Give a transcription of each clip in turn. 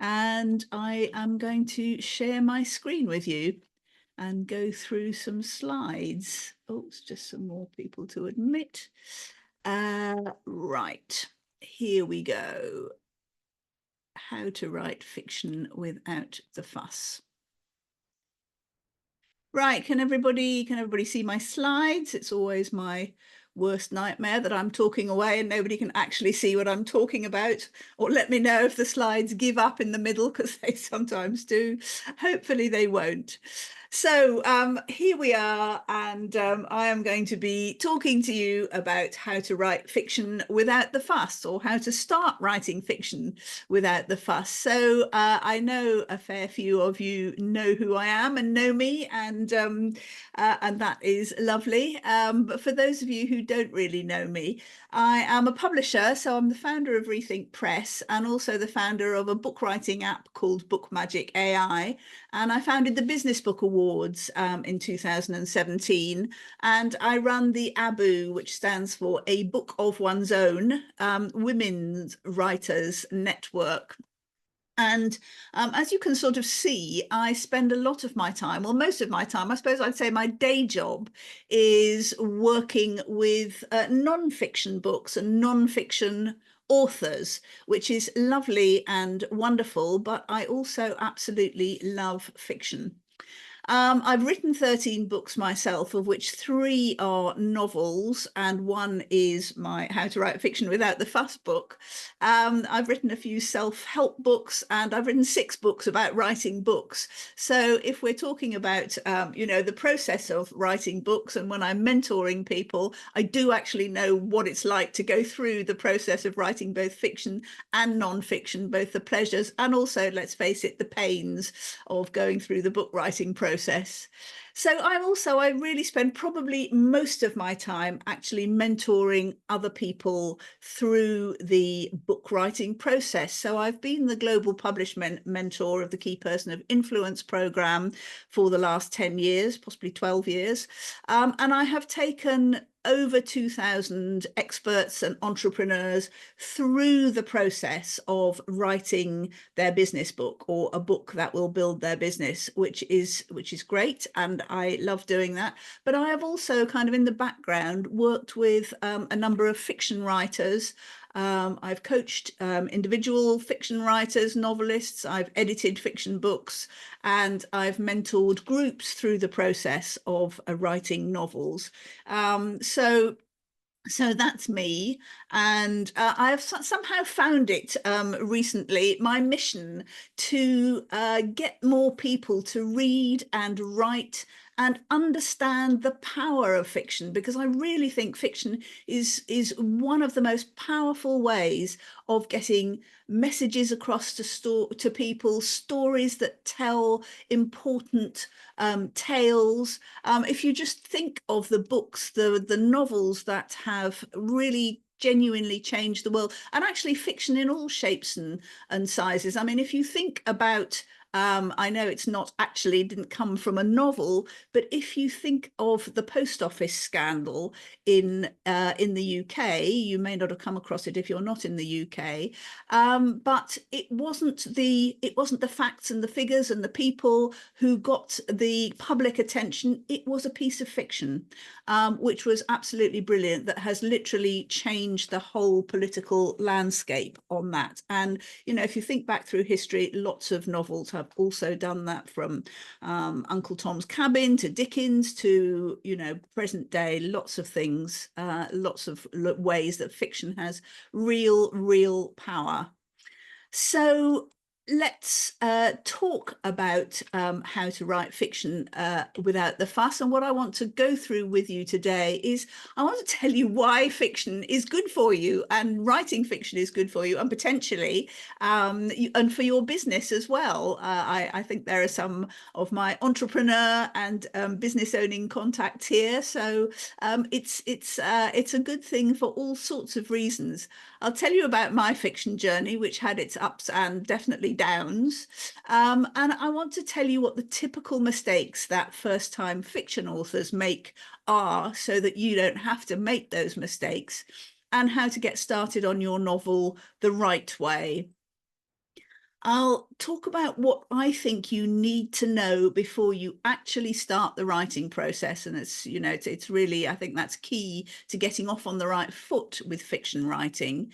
and I am going to share my screen with you and go through some slides. Oh, it's just some more people to admit. Right, here we go. How to write fiction without the fuss. Right, can everybody see my slides? It's always my worst nightmare that I'm talking away and nobody can actually see what I'm talking about, or let me know if the slides give up in the middle, because they sometimes do. Hopefully they won't. So here we are, and I am going to be talking to you about how to write fiction without the fuss, or how to start writing fiction without the fuss. So I know a fair few of you know who I am and know me, and that is lovely. But for those of you who don't really know me, I am a publisher, so I'm the founder of Rethink Press and also the founder of a book writing app called Book Magic AI. And I founded the Business Book Awards in 2017. And I run the ABU, which stands for A Book of One's Own, Women's Writers Network. And as you can sort of see, I spend a lot of my time, well, most of my time, I suppose I'd say my day job is working with non-fiction books and non-fiction authors, which is lovely and wonderful, but I also absolutely love fiction. I've written 13 books myself, of which 3 are novels and 1 is my How to Write Fiction Without the Fuss book. I've written a few self-help books, and I've written 6 books about writing books. So if we're talking about, the process of writing books, and when I'm mentoring people, I do actually know what it's like to go through the process of writing both fiction and non-fiction, both the pleasures and also, let's face it, the pains of going through the book writing process. So I really spend probably most of my time actually mentoring other people through the book writing process. So I've been the global publishment mentor of the Key Person of Influence program for the last 10 years, possibly 12 years. And I have taken over 2,000 experts and entrepreneurs through the process of writing their business book, or a book that will build their business, which is great, and I love doing that. But I have also kind of in the background worked with a number of fiction writers. I've coached individual fiction writers, novelists, I've edited fiction books, and I've mentored groups through the process of writing novels. So that's me, and I have somehow found it recently, my mission to get more people to read and write and understand the power of fiction, because I really think fiction is one of the most powerful ways of getting messages across to people, stories that tell important tales. If you just think of the books, the novels that have really genuinely changed the world, and actually fiction in all shapes and sizes. I mean, if you think about I know it's not actually didn't come from a novel, but if you think of the post office scandal in the UK, you may not have come across it if you're not in the UK, but it wasn't the facts and the figures and the people who got the public attention. It was a piece of fiction, which was absolutely brilliant, that has literally changed the whole political landscape on that. And if you think back through history, lots of novels have also done that, from Uncle Tom's Cabin to Dickens to present day. Lots of things, lots of ways that fiction has real power. So let's talk about how to write fiction without the fuss. And what I want to go through with you today is I want to tell you why fiction is good for you, and writing fiction is good for you, and potentially and for your business as well. I think there are some of my entrepreneur and business owning contacts here, so it's a good thing for all sorts of reasons. I'll tell you about my fiction journey, which had its ups and definitely downs. And I want to tell you what the typical mistakes that first-time fiction authors make are, so that you don't have to make those mistakes, and how to get started on your novel the right way. I'll talk about what I think you need to know before you actually start the writing process. And it's really, I think that's key to getting off on the right foot with fiction writing,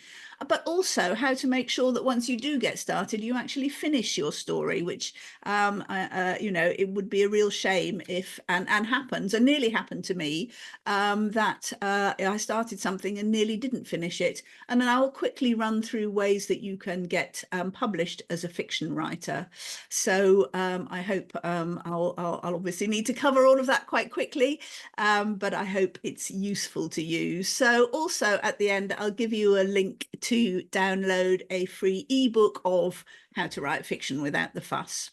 but also how to make sure that once you do get started, you actually finish your story, which, it would be a real shame if, and happens, and nearly happened to me, that I started something and nearly didn't finish it. And then I will quickly run through ways that you can get published as a fiction writer. So I hope I'll obviously need to cover all of that quite quickly, but I hope it's useful to you. So also at the end, I'll give you a link to download a free ebook of How to Write Fiction Without the Fuss.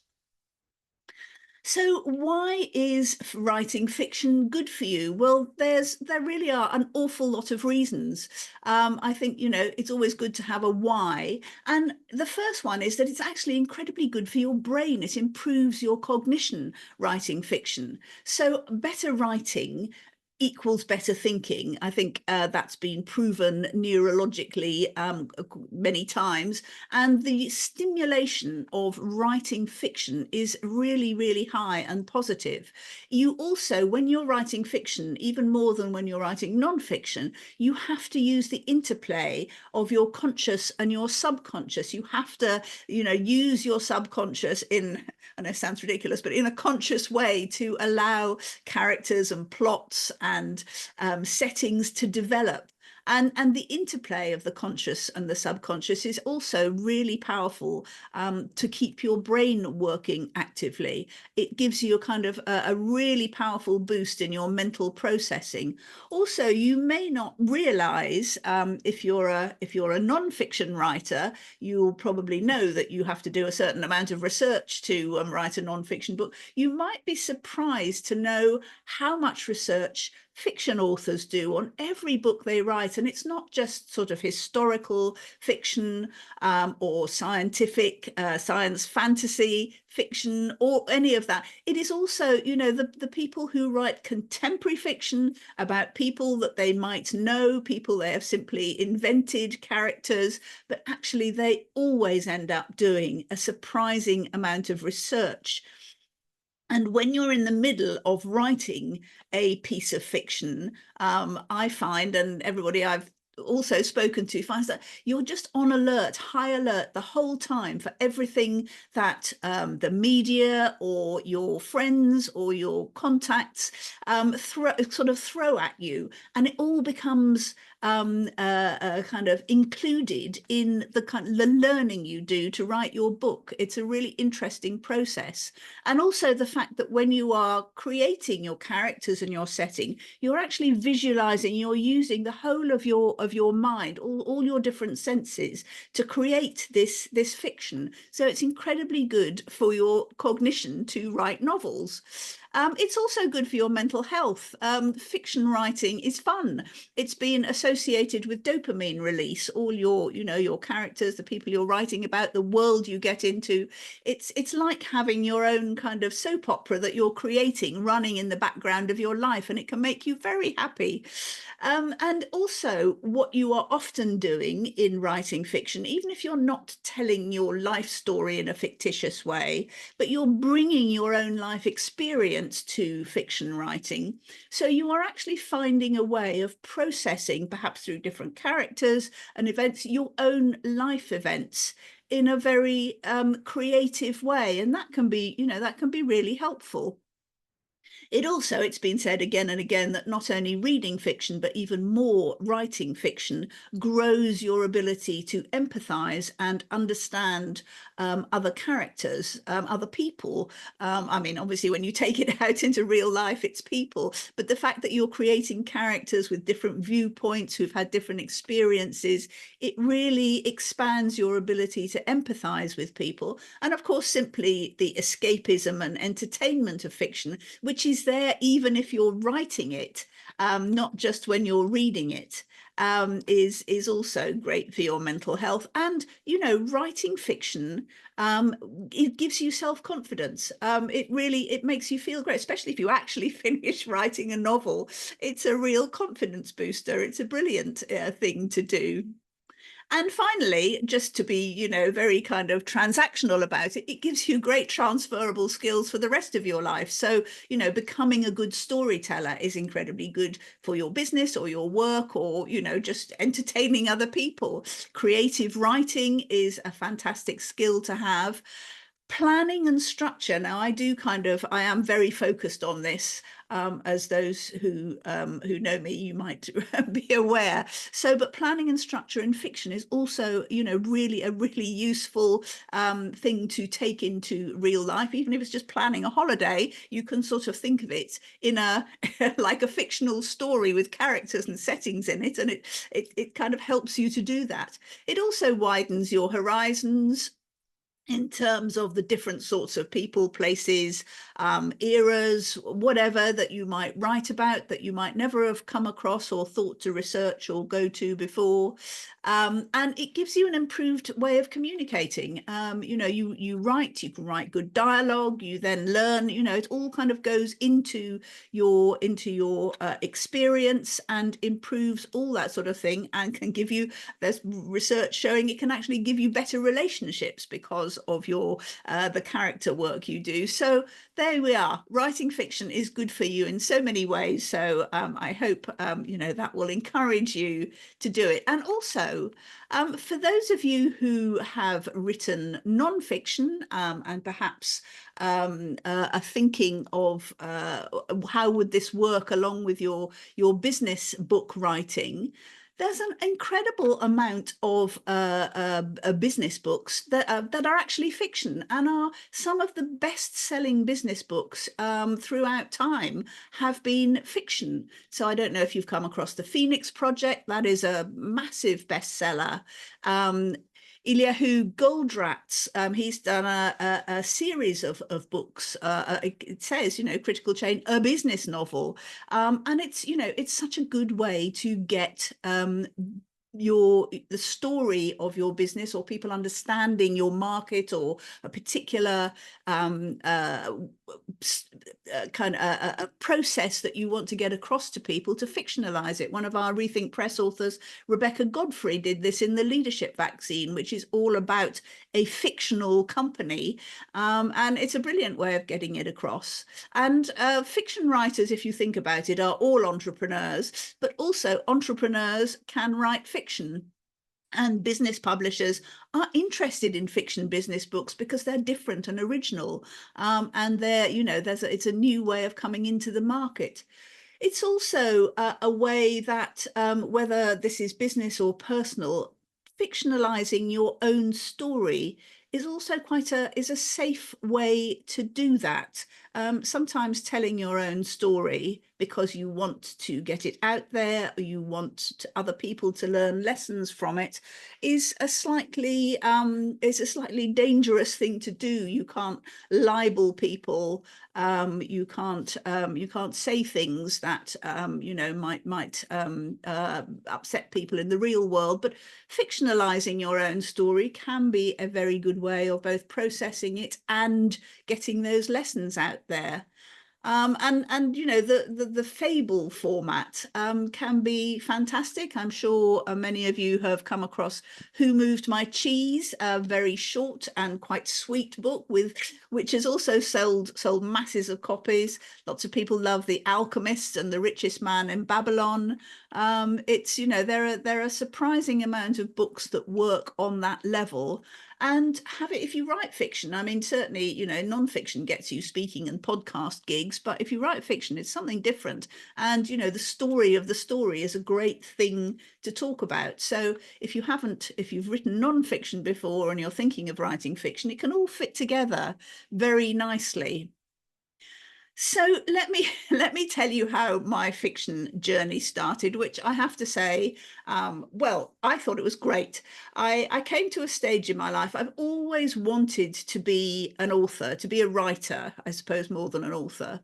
So why is writing fiction good for you? Well, there really are an awful lot of reasons. I think, it's always good to have a why. And the first one is that it's actually incredibly good for your brain. It improves your cognition, writing fiction. So better writing equals better thinking. I think that's been proven neurologically many times. And the stimulation of writing fiction is really, really high and positive. You also, when you're writing fiction, even more than when you're writing non-fiction, you have to use the interplay of your conscious and your subconscious. You have to, use your subconscious in, I know it sounds ridiculous, but in a conscious way to allow characters and plots and settings to develop. And the interplay of the conscious and the subconscious is also really powerful to keep your brain working actively. It gives you a kind of a really powerful boost in your mental processing. Also, you may not realize if you're a non-fiction writer, you'll probably know that you have to do a certain amount of research to write a non-fiction book. You might be surprised to know how much research fiction authors do on every book they write. And it's not just sort of historical fiction or scientific, science fantasy fiction or any of that. It is also, the people who write contemporary fiction about people that they might know, people they have simply invented characters, but actually they always end up doing a surprising amount of research. And when you're in the middle of writing a piece of fiction, I find, and everybody I've also spoken to finds that you're just on alert, high alert the whole time for everything that the media or your friends or your contacts throw at you. And it all becomes kind of included in the learning you do to write your book. It's a really interesting process. And also the fact that when you are creating your characters and your setting, you're actually visualizing, you're using the whole of your mind, all your different senses to create this fiction. So it's incredibly good for your cognition to write novels. It's also good for your mental health. Fiction writing is fun. It's been associated with dopamine release. All your characters, the people you're writing about, the world you get into. It's like having your own kind of soap opera that you're creating running in the background of your life, and it can make you very happy. And also, what you are often doing in writing fiction, even if you're not telling your life story in a fictitious way, but you're bringing your own life experience to fiction writing. So you are actually finding a way of processing, perhaps through different characters and events, your own life events in a very creative way. And that can be, that can be really helpful. It's been said again and again that not only reading fiction, but even more writing fiction grows your ability to empathize and understand other characters, other people. I mean, obviously, when you take it out into real life, it's people, but the fact that you're creating characters with different viewpoints who've had different experiences, it really expands your ability to empathize with people. And of course, simply the escapism and entertainment of fiction, which is there even if you're writing it, not just when you're reading it, is also great for your mental health. And writing fiction, it gives you self-confidence. It makes you feel great, especially if you actually finish writing a novel. It's a real confidence booster. It's a brilliant thing to do. And finally, just to be, very kind of transactional about it, it gives you great transferable skills for the rest of your life. So, becoming a good storyteller is incredibly good for your business or your work, or, just entertaining other people. Creative writing is a fantastic skill to have. Planning and structure. Now, I am very focused on this, as those who know me, you might be aware. So, but planning and structure in fiction is also, really a really useful thing to take into real life. Even if it's just planning a holiday, you can sort of think of it in a like a fictional story with characters and settings in it, and it kind of helps you to do that. It also widens your horizons in terms of the different sorts of people, places, eras, whatever that you might write about that you might never have come across or thought to research or go to before. And it gives you an improved way of communicating. You can write good dialogue, you then learn, it all kind of goes into your experience and improves all that sort of thing, and can give you, there's research showing it can actually give you better relationships because of your the character work you do. So there we are. Writing fiction is good for you in so many ways. So I hope that will encourage you to do it. And also, for those of you who have written non-fiction, and perhaps are thinking of how would this work along with your business book writing, there's an incredible amount of business books that are actually fiction, and are some of the best-selling business books throughout time have been fiction. So I don't know if you've come across the Phoenix Project. That is a massive bestseller. Eliyahu Goldratt's, he's done a series of books. It says, Critical Chain, a business novel. And it's such a good way to get the story of your business, or people understanding your market or a particular kind of a process that you want to get across to people, to fictionalize it. One of our Rethink Press authors, Rebecca Godfrey, did this in The Leadership Vaccine, which is all about a fictional company, and it's a brilliant way of getting it across. And fiction writers, if you think about it, are all entrepreneurs, but also entrepreneurs can write fiction. And business publishers are interested in fiction business books because they're different and original, and it's a new way of coming into the market. It's also a way that, whether this is business or personal, fictionalizing your own story is also is a safe way to do that. Sometimes telling your own story because you want to get it out there, or you want other people to learn lessons from it, is a slightly dangerous thing to do. You can't libel people. You can't say things that might upset people in the real world. But fictionalizing your own story can be a very good way of both processing it and getting those lessons out there. And the fable format can be fantastic. I'm sure many of you have come across Who Moved My Cheese, a very short and quite sweet book which has also sold masses of copies. Lots of people love The Alchemist and The Richest Man in Babylon. There are a surprising amount of books that work on that level. And if you write fiction, I mean, certainly, non-fiction gets you speaking and podcast gigs, but if you write fiction, it's something different. And, the story of the story is a great thing to talk about. So if you've written non-fiction before and you're thinking of writing fiction, it can all fit together very nicely. So let me tell you how my fiction journey started, which I have to say, well, I thought it was great. I came to a stage in my life. I've always wanted to be an author, to be a writer, I suppose, more than an author,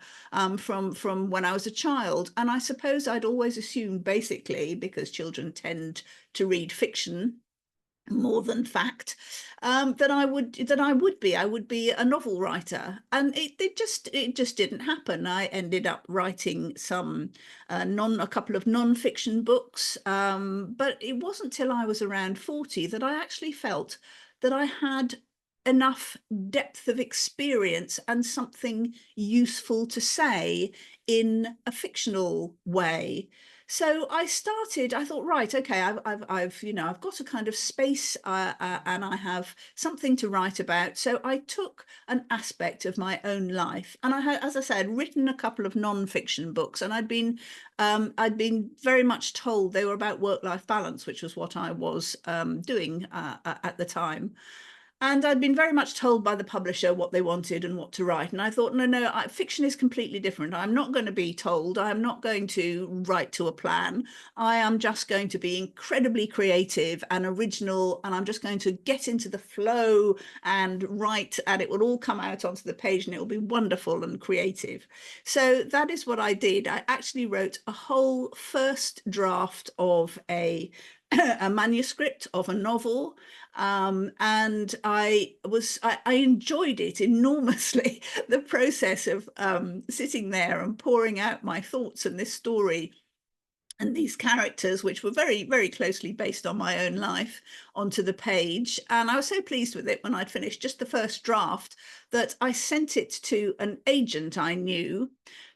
from when I was a child. And I suppose I'd always assumed, basically, because children tend to read fiction, more than fact, that I would be a novel writer, and it just didn't happen. I ended up writing a couple of non-fiction books, but it wasn't till I was around 40 that I actually felt that I had enough depth of experience and something useful to say in a fictional way. So I thought, right, okay, I've got a kind of space, and I have something to write about. So I took an aspect of my own life, and I had, as I said, written a couple of non-fiction books, and I'd been very much told they were about work-life balance, which was what I was doing at the time. And I'd been very much told by the publisher what they wanted and what to write. And I thought, no, fiction is completely different. I'm not going to be told. I'm not going to write to a plan. I am just going to be incredibly creative and original. And I'm just going to get into the flow and write, and it will all come out onto the page and it will be wonderful and creative. So that is what I did. I actually wrote a whole first draft of a manuscript of a novel, and I enjoyed it enormously. The process of sitting there and pouring out my thoughts and this story and these characters, which were very, very closely based on my own life, onto the page. And I was so pleased with it when I'd finished just the first draft that I sent it to an agent I knew,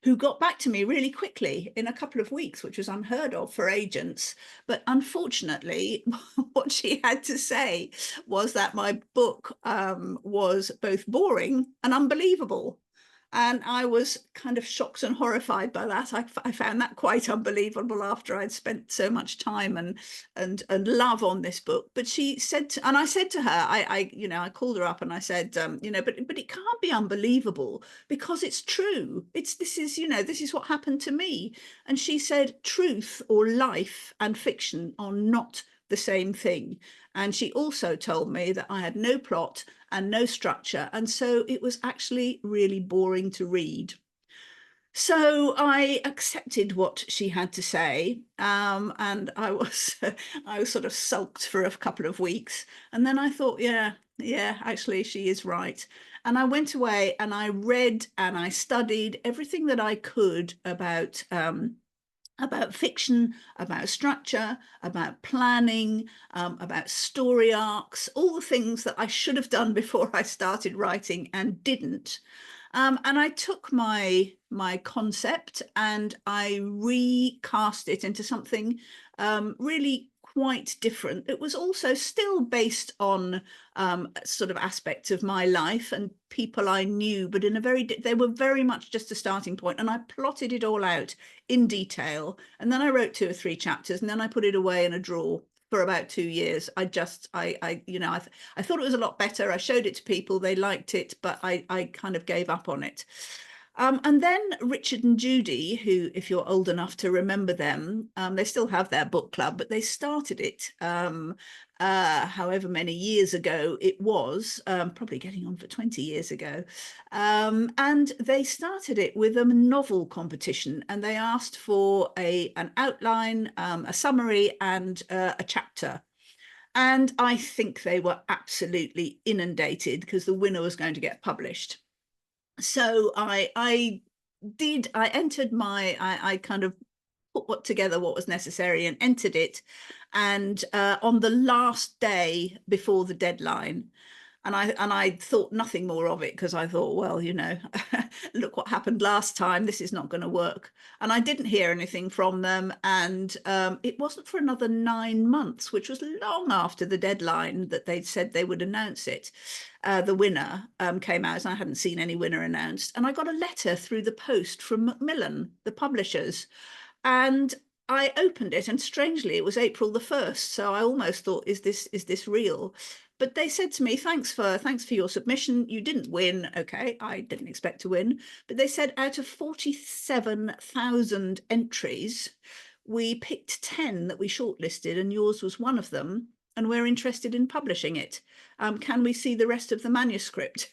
who got back to me really quickly in a couple of weeks, which was unheard of for agents. But unfortunately, what she had to say was that my book was both boring and unbelievable. And I was kind of shocked and horrified by that. I found that quite unbelievable after I'd spent so much time and love on this book. But she said, and I said to her, I called her up and I said, but it can't be unbelievable because it's true. This is what happened to me. And she said, truth or life and fiction are not the same thing. And she also told me that I had no plot and no structure. And so it was actually really boring to read. So I accepted what she had to say, and I was sort of sulked for a couple of weeks, and then I thought, yeah, actually she is right. And I went away and I read and I studied everything that I could about fiction, about structure, about planning, about story arcs, all the things that I should have done before I started writing and didn't. And I took my concept and I recast it into something really quite different. It was also still based on sort of aspects of my life and people I knew, but they were very much just a starting point. And I plotted it all out in detail. And then I wrote 2 or 3 chapters, and then I put it away in a drawer for about 2 years. I thought it was a lot better. I showed it to people, they liked it, but I kind of gave up on it. And then Richard and Judy, who, if you're old enough to remember them, they still have their book club, but they started it however many years ago it was, probably getting on for 20 years ago. And they started it with a novel competition, and they asked for an outline, a summary, and a chapter. And I think they were absolutely inundated because the winner was going to get published. So I kind of put together what was necessary and entered it. And on the last day before the deadline, and I thought nothing more of it because I thought, well, look what happened last time. This is not going to work. And I didn't hear anything from them. And it wasn't for another 9 months, which was long after the deadline that they'd said they would announce it. The winner came out, and I hadn't seen any winner announced. And I got a letter through the post from Macmillan, the publishers. And I opened it, and strangely, it was April the 1st. So I almost thought, is this real? But they said to me, thanks for your submission. You didn't win. Okay, I didn't expect to win. But they said out of 47,000 entries, we picked 10 that we shortlisted, and yours was one of them. And we're interested in publishing it. can we see the rest of the manuscript?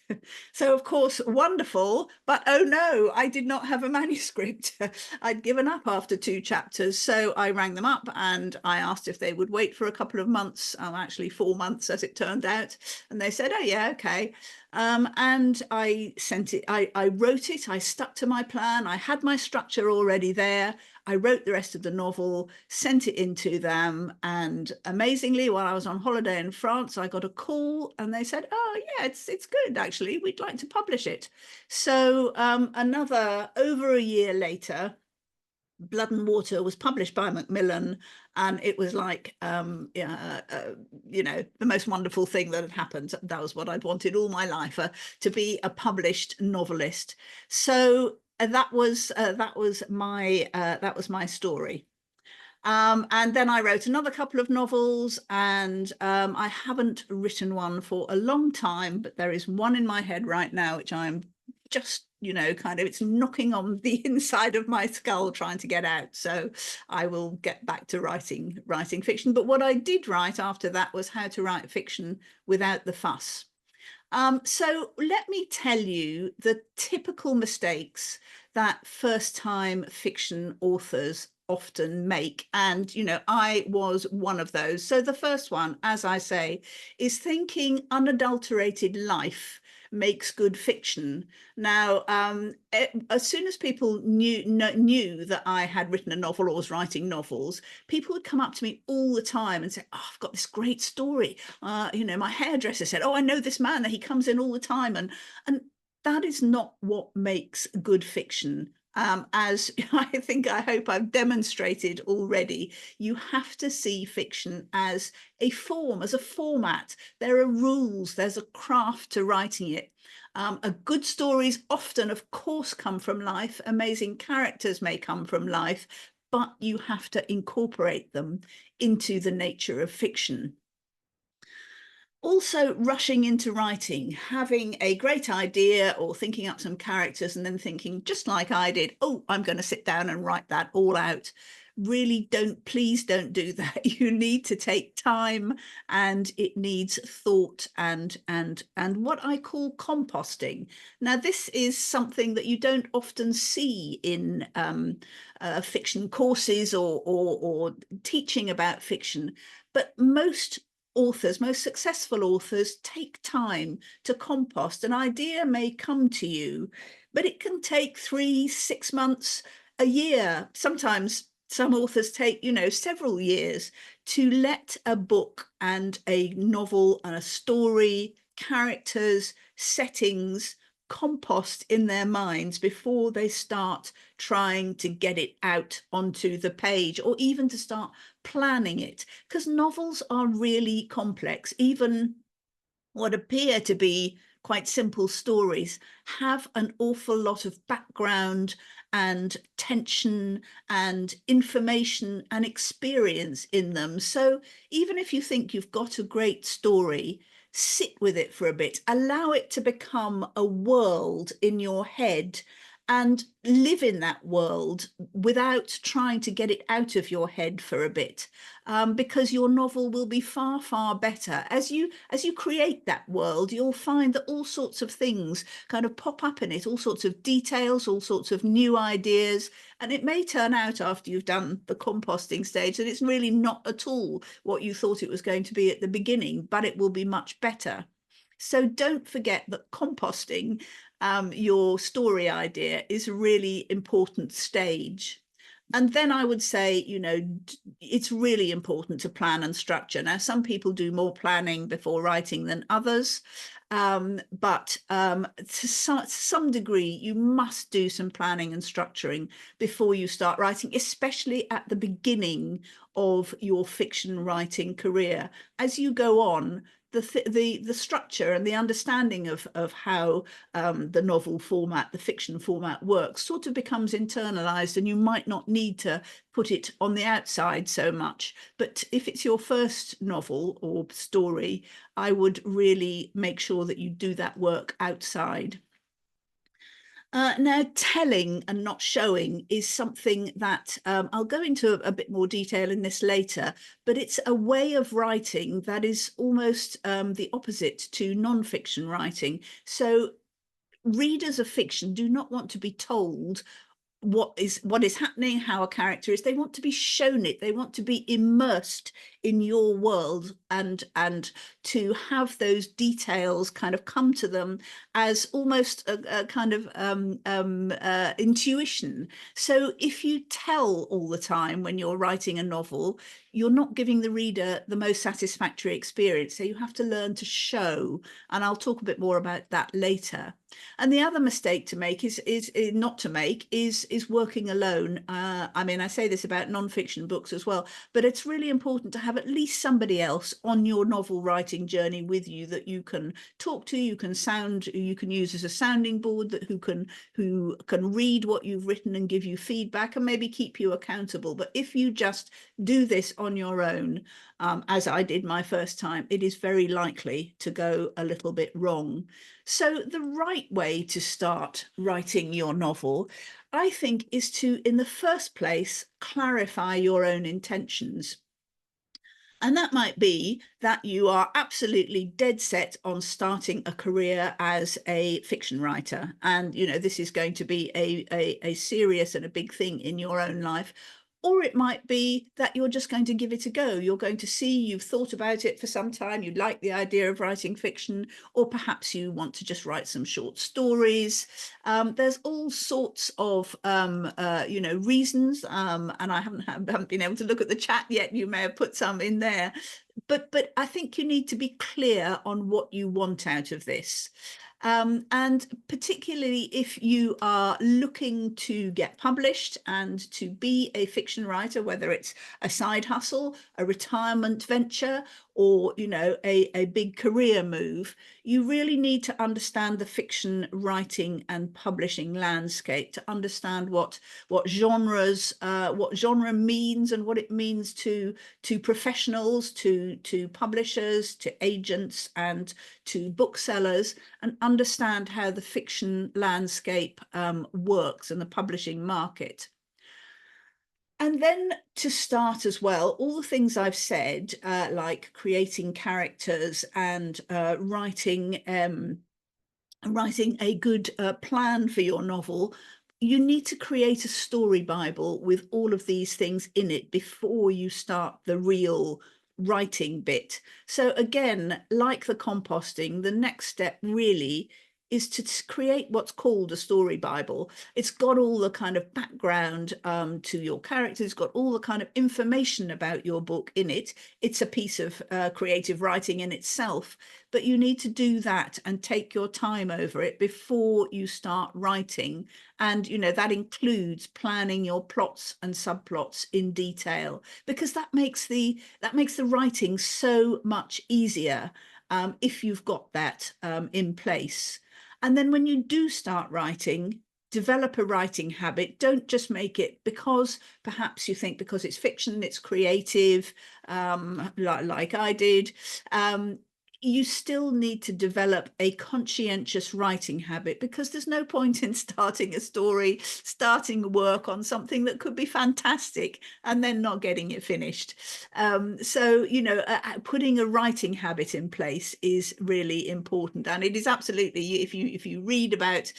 So, of course, wonderful, but oh no, I did not have a manuscript. I'd given up after 2 chapters. So I rang them up and I asked if they would wait for a couple of months, actually 4 months as it turned out. And they said, oh yeah, okay. And I sent it, I wrote it, I stuck to my plan, I had my structure already there. I wrote the rest of the novel, sent it in to them, and amazingly, while I was on holiday in France, I got a call and they said, oh yeah, it's good actually, we'd like to publish it. So another over a year later, Blood and Water was published by Macmillan, and it was like, you know, the most wonderful thing that had happened. That was what I'd wanted all my life, to be a published novelist. So that was my story. And then I wrote another couple of novels, and I haven't written one for a long time, but there is one in my head right now, which I'm just, you know, kind of, it's knocking on the inside of my skull trying to get out. So I will get back to writing fiction. But what I did write after that was how to write fiction without the fuss. So let me tell you the typical mistakes that first-time fiction authors often make. And, you know, I was one of those. So the first one, as I say, is thinking unadulterated life makes good fiction. Now, as soon as people knew that I had written a novel or was writing novels, people would come up to me all the time and say, oh, I've got this great story. You know, my hairdresser said, oh, I know this man, that he comes in all the time. And that is not what makes good fiction. As I hope I've demonstrated already, you have to see fiction as a form, as a format. There are rules, there's a craft to writing it. A good stories often, of course, come from life. Amazing characters may come from life, but you have to incorporate them into the nature of fiction. Also, rushing into writing, having a great idea or thinking up some characters and then thinking, just like I did, oh, I'm going to sit down and write that all out. Really please don't do that. You need to take time, and it needs thought and what I call composting. Now, this is something that you don't often see in fiction courses or teaching about fiction, but most successful authors take time to compost. An idea may come to you, but it can take 3, 6 months, a year. Sometimes some authors take, you know, several years to let a book and a novel and a story, characters, settings compost in their minds before they start trying to get it out onto the page, or even to start planning it, because novels are really complex. Even what appear to be quite simple stories have an awful lot of background and tension and information and experience in them. So even if you think you've got a great story, sit with it for a bit, allow it to become a world in your head, and live in that world without trying to get it out of your head for a bit, because your novel will be far, far better. As you create that world, you'll find that all sorts of things kind of pop up in it, all sorts of details, all sorts of new ideas, and it may turn out after you've done the composting stage that it's really not at all what you thought it was going to be at the beginning, but it will be much better. So don't forget that composting your story idea is a really important stage. And then I would say, you know, it's really important to plan and structure. Now, some people do more planning before writing than others, but to some degree, you must do some planning and structuring before you start writing, especially at the beginning of your fiction writing career. As you go on, the structure and the understanding of how the novel format, the fiction format works sort of becomes internalized, and you might not need to put it on the outside so much. But if it's your first novel or story, I would really make sure that you do that work outside. Now, telling and not showing is something that I'll go into a bit more detail in this later, but it's a way of writing that is almost the opposite to non-fiction writing. So readers of fiction do not want to be told what is happening, how a character is. They want to be shown it. They want to be immersed in your world, and to have those details kind of come to them as almost a kind of intuition. So if you tell all the time when you're writing a novel, you're not giving the reader the most satisfactory experience. So you have to learn to show, and I'll talk a bit more about that later. And the other mistake to make is not to make is working alone. I mean, I say this about non-fiction books as well, but it's really important to have at least somebody else on your novel writing journey with you that you can talk to, you can use as a sounding board, that who can read what you've written and give you feedback and maybe keep you accountable. But if you just do this on your own, as I did my first time, it is very likely to go a little bit wrong. So the right way to start writing your novel, I think, is to, in the first place, clarify your own intentions. And that might be that you are absolutely dead set on starting a career as a fiction writer. And, you know, this is going to be a serious and a big thing in your own life. Or it might be that you're just going to give it a go. You're going to see, you've thought about it for some time, you like the idea of writing fiction, or perhaps you want to just write some short stories. There's all sorts of, reasons, and I haven't been able to look at the chat yet. You may have put some in there. But I think you need to be clear on what you want out of this. And particularly if you are looking to get published and to be a fiction writer, whether it's a side hustle, a retirement venture, or, you know, a big career move, you really need to understand the fiction writing and publishing landscape, to understand what genres, what genre means, and what it means to professionals, to publishers, to agents, and to booksellers, and understand how the fiction landscape works and the publishing market. And then to start as well, all the things I've said, like creating characters and writing a good plan for your novel, you need to create a story Bible with all of these things in it before you start the real writing bit. So again, like the composting, the next step really is to create what's called a story Bible. It's got all the kind of background to your characters, it's got all the kind of information about your book in it. It's a piece of creative writing in itself, but you need to do that and take your time over it before you start writing. And, you know, that includes planning your plots and subplots in detail, because that makes the writing so much easier if you've got that in place. And then when you do start writing, develop a writing habit. Don't just make it because perhaps you think because it's fiction, it's creative, like I did. You still need to develop a conscientious writing habit, because there's no point in starting a story, starting work on something that could be fantastic and then not getting it finished. So, you know, putting a writing habit in place is really important. And it is absolutely, if you read about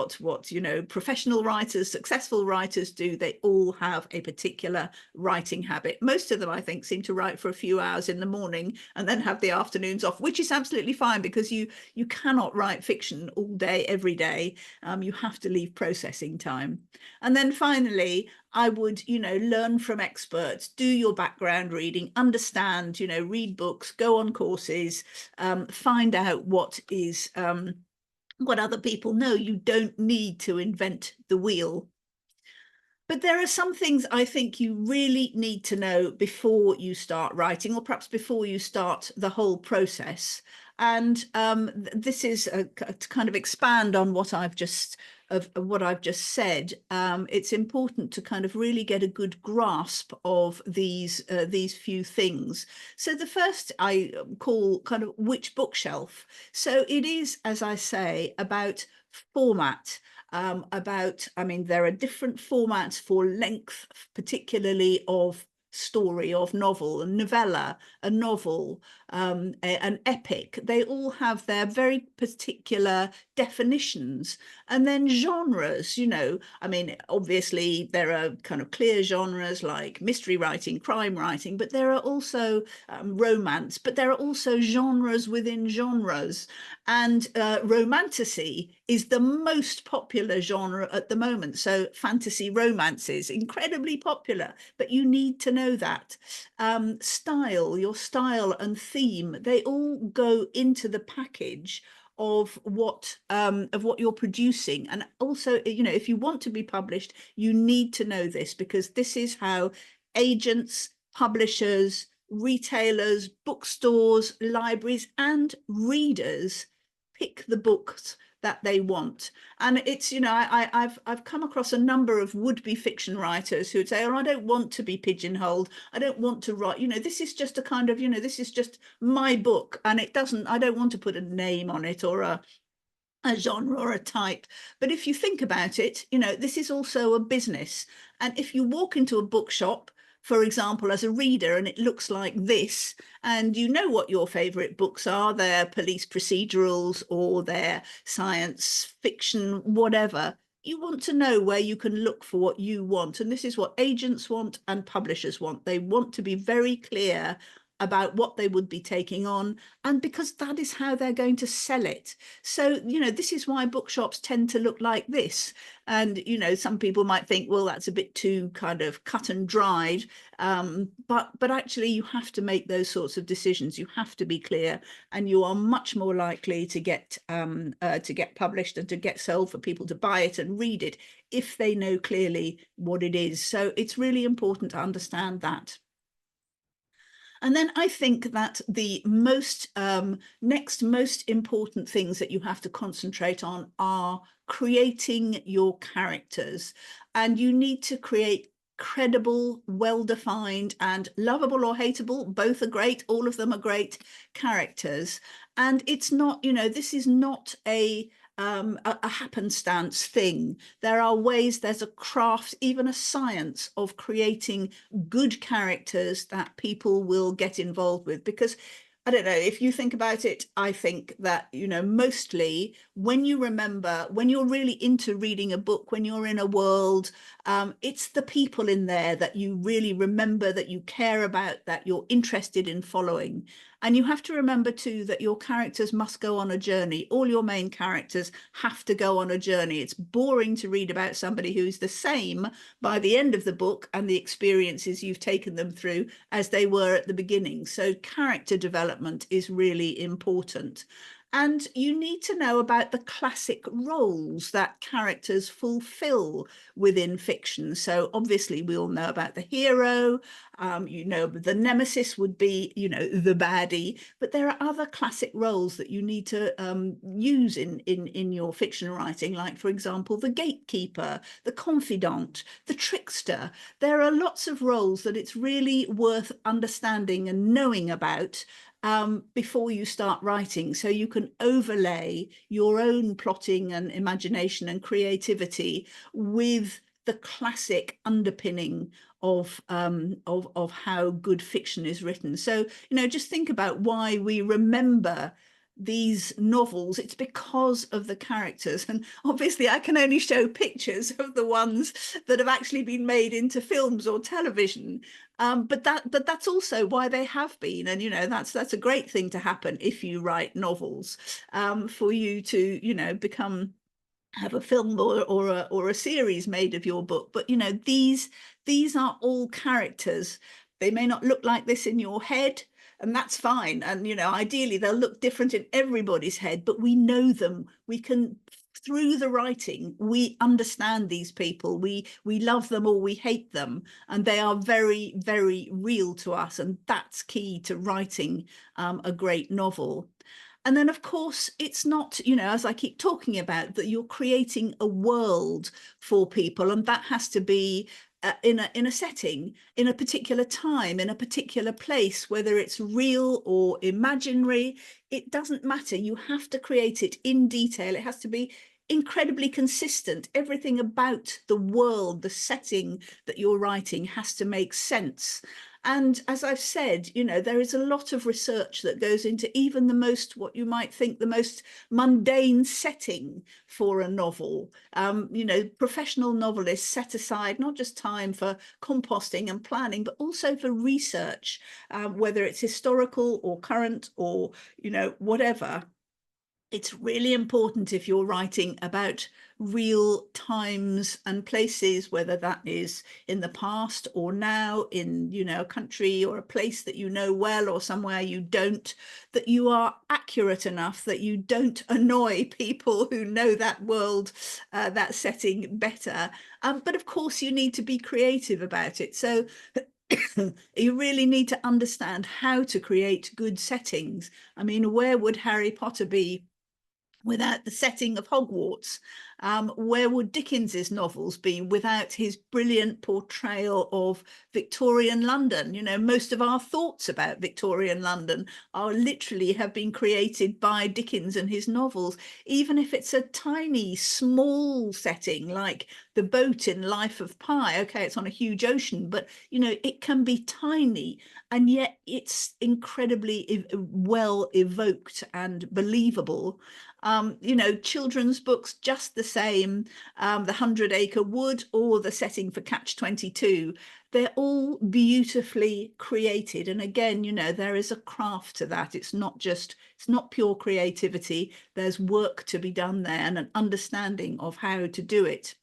what you know, professional writers, successful writers do, they all have a particular writing habit. Most of them, I think, seem to write for a few hours in the morning and then have the afternoons off, which is absolutely fine, because you cannot write fiction all day every day. You have to leave processing time. And then finally, I would, you know, learn from experts, do your background reading, understand, you know, read books, go on courses, find out what is what other people know. You don't need to invent the wheel. But there are some things I think you really need to know before you start writing, or perhaps before you start the whole process. And this is to kind of expand on what I've just of what I've just said, it's important to kind of really get a good grasp of these few things. So the first I call kind of which bookshelf. So it is, as I say, about format. I mean, there are different formats for length, particularly of story, of novel, a novella, a novel, an epic. They all have their very particular definitions. And then genres, I mean, obviously there are kind of clear genres like mystery writing, crime writing, but there are also romance, but there are also genres within genres. And romantasy is the most popular genre at the moment. So fantasy romances, incredibly popular, but you need to know that. Style, your style and theme, they all go into the package of what you're producing. And also, if you want to be published, you need to know this, because this is how agents, publishers, retailers, bookstores, libraries, and readers pick the books that they want. And it's, I've come across a number of would-be fiction writers who would say, oh, I don't want to be pigeonholed. I don't want to write, this is just a kind of, this is just my book. And I don't want to put a name on it, or a genre or a type. But if you think about it, this is also a business. And if you walk into a bookshop, for example, as a reader, and it looks like this, and you know what your favorite books are, they're police procedurals or they're science fiction, whatever, you want to know where you can look for what you want. And this is what agents want and publishers want. They want to be very clear about what they would be taking on, and because that is how they're going to sell it. So, this is why bookshops tend to look like this. And, some people might think, well, that's a bit too kind of cut and dried. But actually, you have to make those sorts of decisions. You have to be clear, and you are much more likely to get published and to get sold, for people to buy it and read it, if they know clearly what it is. So it's really important to understand that. And then I think that the next most important things that you have to concentrate on are creating your characters. And you need to create credible, well-defined, and lovable or hateable, both are great, all of them are great characters. And it's not, this is not a happenstance thing. There are ways, there's a craft, even a science of creating good characters that people will get involved with. Because I don't know, if you think about it, I think that, mostly when you remember, when you're really into reading a book, when you're in a world, it's the people in there that you really remember, that you care about, that you're interested in following. And you have to remember too that your characters must go on a journey. All your main characters have to go on a journey. It's boring to read about somebody who's the same by the end of the book and the experiences you've taken them through as they were at the beginning. So character development is really important. And you need to know about the classic roles that characters fulfill within fiction. So obviously we all know about the hero, the nemesis would be, the baddie, but there are other classic roles that you need to use in your fiction writing, like, for example, the gatekeeper, the confidant, the trickster. There are lots of roles that it's really worth understanding and knowing about before you start writing, so you can overlay your own plotting and imagination and creativity with the classic underpinning of how good fiction is written. So, just think about why we remember these novels. It's because of the characters, and obviously I can only show pictures of the ones that have actually been made into films or television, but that's also why they have been. And that's a great thing to happen if you write novels, for you to have a film or a series made of your book. But these are all characters. They may not look like this in your head, and that's fine. And ideally they'll look different in everybody's head, but we know them. We can, through the writing, we understand these people. We love them or we hate them, and they are very, very real to us. And that's key to writing a great novel. And then, of course, it's not, you know, as I keep talking about, that you're creating a world for people, and that has to be in a setting, in a particular time, in a particular place, whether it's real or imaginary. It doesn't matter. You have to create it in detail. It has to be incredibly consistent. Everything about the world, the setting that you're writing, has to make sense. And as I've said, you know, there is a lot of research that goes into even the most, what you might think, the most mundane setting for a novel. You know, professional novelists set aside not just time for composting and planning, but also for research, whether it's historical or current or, you know, whatever. It's really important if you're writing about real times and places, whether that is in the past or now, in, you know, a country or a place that you know well or somewhere you don't, that you are accurate enough that you don't annoy people who know that world, that setting better. But of course, you need to be creative about it. So you really need to understand how to create good settings. I mean, where would Harry Potter be without the setting of Hogwarts? Where would Dickens's novels be without his brilliant portrayal of Victorian London? You know, most of our thoughts about Victorian London are literally have been created by Dickens and his novels, even if it's a tiny, small setting like the boat in Life of Pi. Okay, it's on a huge ocean, but, you know, it can be tiny, and yet it's incredibly well evoked and believable. You know, children's books, just the same, The 100-Acre Wood or the setting for Catch-22, they're all beautifully created. And again, you know, there is a craft to that. It's not pure creativity. There's work to be done there and an understanding of how to do it.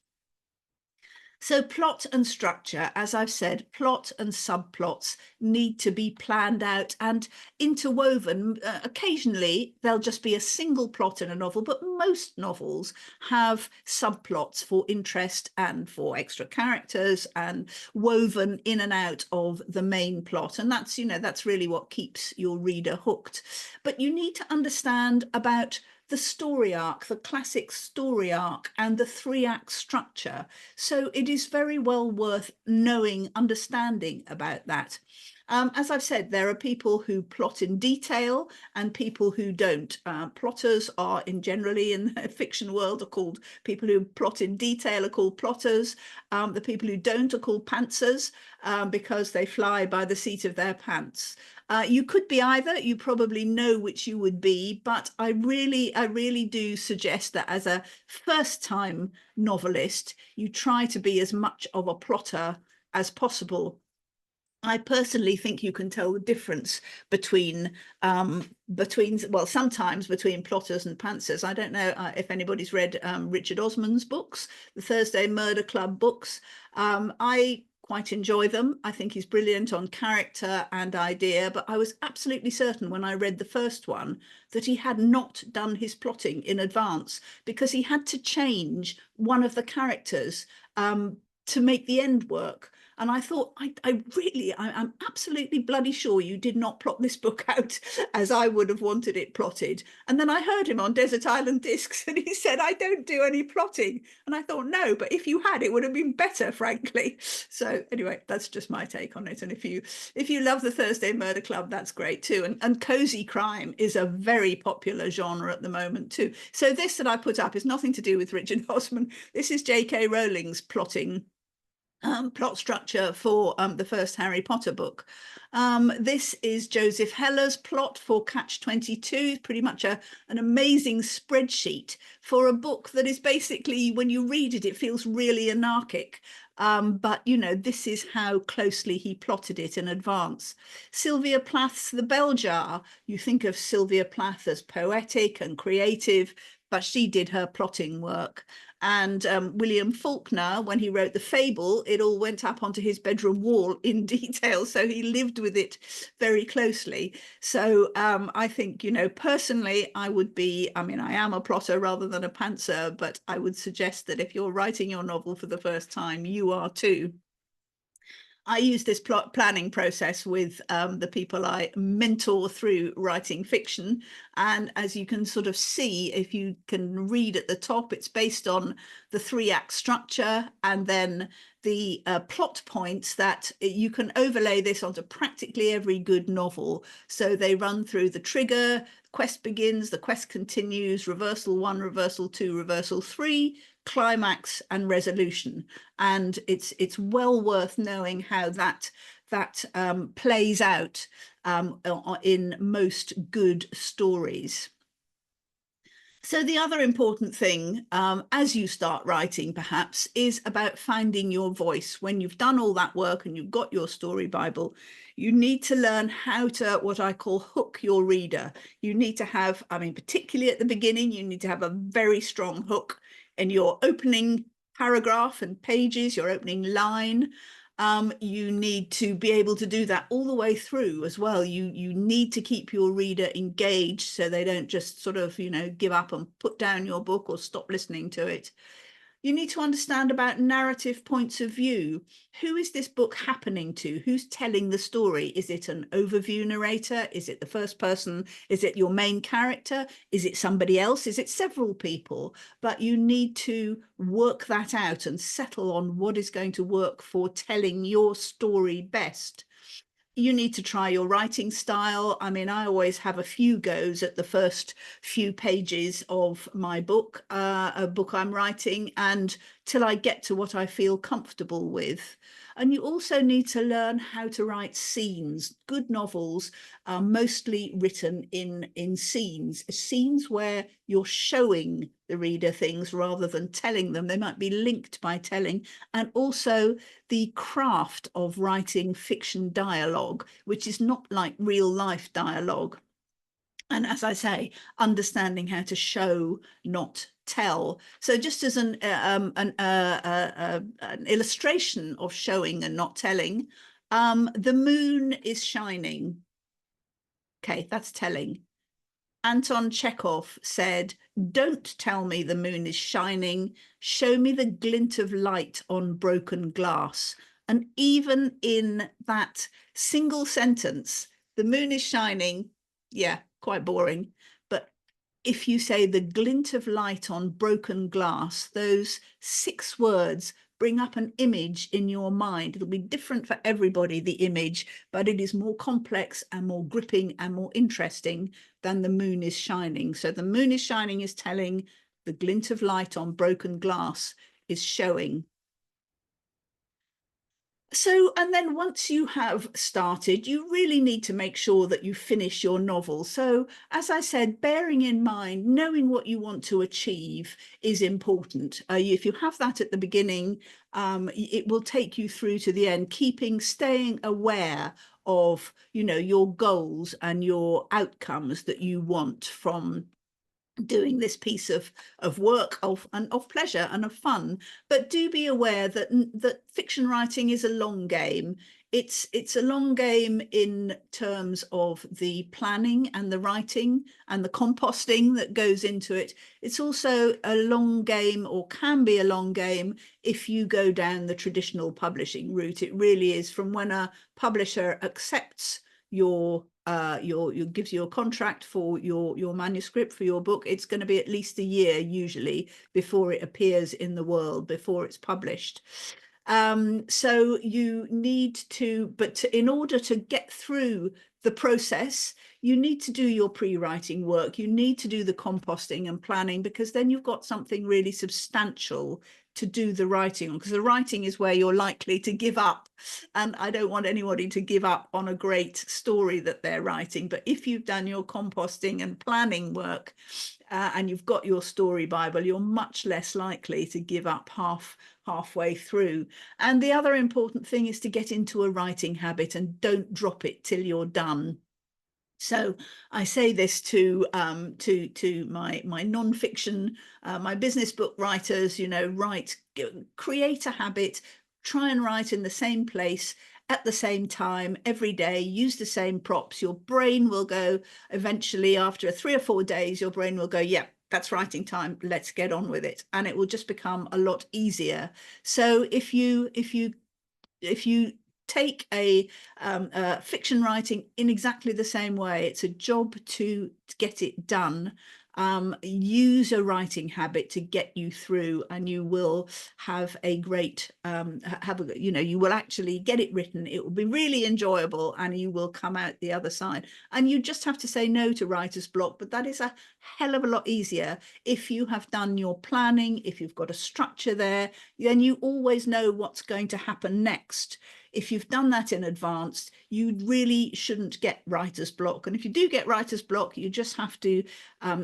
So plot and structure, as I've said, plot and subplots need to be planned out and interwoven. Occasionally, there'll just be a single plot in a novel, but most novels have subplots for interest and for extra characters and woven in and out of the main plot. And that's, you know, that's really what keeps your reader hooked. But you need to understand about the story arc, the classic story arc, and the 3-act structure. So it is very well worth knowing, understanding about that. As I've said, there are people who plot in detail and people who don't. Plotters are generally in the fiction world are called, people who plot in detail are called plotters. The people who don't are called pantsers, because they fly by the seat of their pants. You could be either. You probably know which you would be, but I really do suggest that as a first-time novelist, you try to be as much of a plotter as possible. I personally think you can tell the difference between well, sometimes between plotters and pantsers. I don't know if anybody's read Richard Osman's books, the Thursday Murder Club books. I quite enjoy them. I think he's brilliant on character and idea, but I was absolutely certain when I read the first one that he had not done his plotting in advance, because he had to change one of the characters to make the end work. And I thought, I'm absolutely bloody sure you did not plot this book out as I would have wanted it plotted. And then I heard him on Desert Island Discs and he said, I don't do any plotting. And I thought, no, but if you had, it would have been better, frankly. So anyway, that's just my take on it. And if you love the Thursday Murder Club, that's great too. And cozy crime is a very popular genre at the moment too. So this that I put up is nothing to do with Richard Osman. This is J.K. Rowling's plotting plot structure for the first Harry Potter book. This is Joseph Heller's plot for Catch-22, pretty much an amazing spreadsheet for a book that is basically, when you read it, it feels really anarchic. But, you know, this is how closely he plotted it in advance. Sylvia Plath's The Bell Jar. You think of Sylvia Plath as poetic and creative, but she did her plotting work. And William Faulkner, when he wrote The Fable, it all went up onto his bedroom wall in detail. So he lived with it very closely. So I think, you know, personally, I mean, I am a plotter rather than a pantser, but I would suggest that if you're writing your novel for the first time, you are too. I use this planning process with the people I mentor through writing fiction. And as you can sort of see, if you can read at the top, it's based on the 3-act structure and then the plot points that you can overlay this onto practically every good novel. So they run through the trigger, quest begins, the quest continues, reversal 1, reversal 2, reversal 3, climax and resolution. And it's well worth knowing how that plays out in most good stories. So the other important thing as you start writing, perhaps, is about finding your voice. When you've done all that work and you've got your story Bible, you need to learn how to, what I call, hook your reader. You need to have, I mean, particularly at the beginning, you need to have a very strong hook in your opening paragraph and pages, your opening line. You need to be able to do that all the way through as well. You need to keep your reader engaged so they don't just sort of, give up and put down your book or stop listening to it. You need to understand about narrative points of view. Who is this book happening to? Who's telling the story? Is it an overview narrator? Is it the first person? Is it your main character? Is it somebody else? Is it several people? But you need to work that out and settle on what is going to work for telling your story best. You need to try your writing style. I mean, I always have a few goes at the first few pages of my book, a book I'm writing, and till I get to what I feel comfortable with. And you also need to learn how to write scenes. Good novels are mostly written in scenes where you're showing the reader things rather than telling them. They might be linked by telling. And also the craft of writing fiction dialogue, which is not like real life dialogue. And as I say, understanding how to show, not tell. So just as an illustration of showing and not telling, the moon is shining. Okay, that's telling. Anton Chekhov said, "Don't tell me the moon is shining, show me the glint of light on broken glass." And even in that single sentence, the moon is shining, yeah, quite boring. But if you say the glint of light on broken glass, those 6 words bring up an image in your mind. It'll be different for everybody, the image, but it is more complex and more gripping and more interesting than the moon is shining. So the moon is shining is telling, the glint of light on broken glass is showing. So, and then once you have started, you really need to make sure that you finish your novel. So, as I said, bearing in mind, knowing what you want to achieve is important. If you have that at the beginning, it will take you through to the end, staying aware of, your goals and your outcomes that you want from doing this piece of work and of pleasure and of fun. But do be aware that fiction writing is a long game. It's a long game in terms of the planning and the writing and the composting that goes into it. It's also a long game, or can be a long game, if you go down the traditional publishing route. It really is, from when a publisher accepts your gives you a contract for your manuscript, for your book, it's going to be at least a year usually before it appears in the world, before it's published. So you need to, but in order to get through the process, you need to do your pre-writing work. You need to do the composting and planning, because then you've got something really substantial to do the writing on, because the writing is where you're likely to give up. And I don't want anybody to give up on a great story that they're writing. But if you've done your composting and planning work and you've got your story Bible, you're much less likely to give up halfway through. And the other important thing is to get into a writing habit and don't drop it till you're done. So I say this to my non-fiction, my business book writers, create a habit, try and write in the same place at the same time every day, use the same props. Your brain will go, eventually, after 3 or 4 days, your brain will go, yeah, that's writing time, let's get on with it. And it will just become a lot easier. So if you take fiction writing in exactly the same way. It's a job to get it done. Use a writing habit to get you through, and you will have a great you will actually get it written. It will be really enjoyable, and you will come out the other side. And you just have to say no to writer's block, but that is a hell of a lot easier if you have done your planning, if you've got a structure there, then you always know what's going to happen next. If you've done that in advance, you really shouldn't get writer's block. And if you do get writer's block, you just have to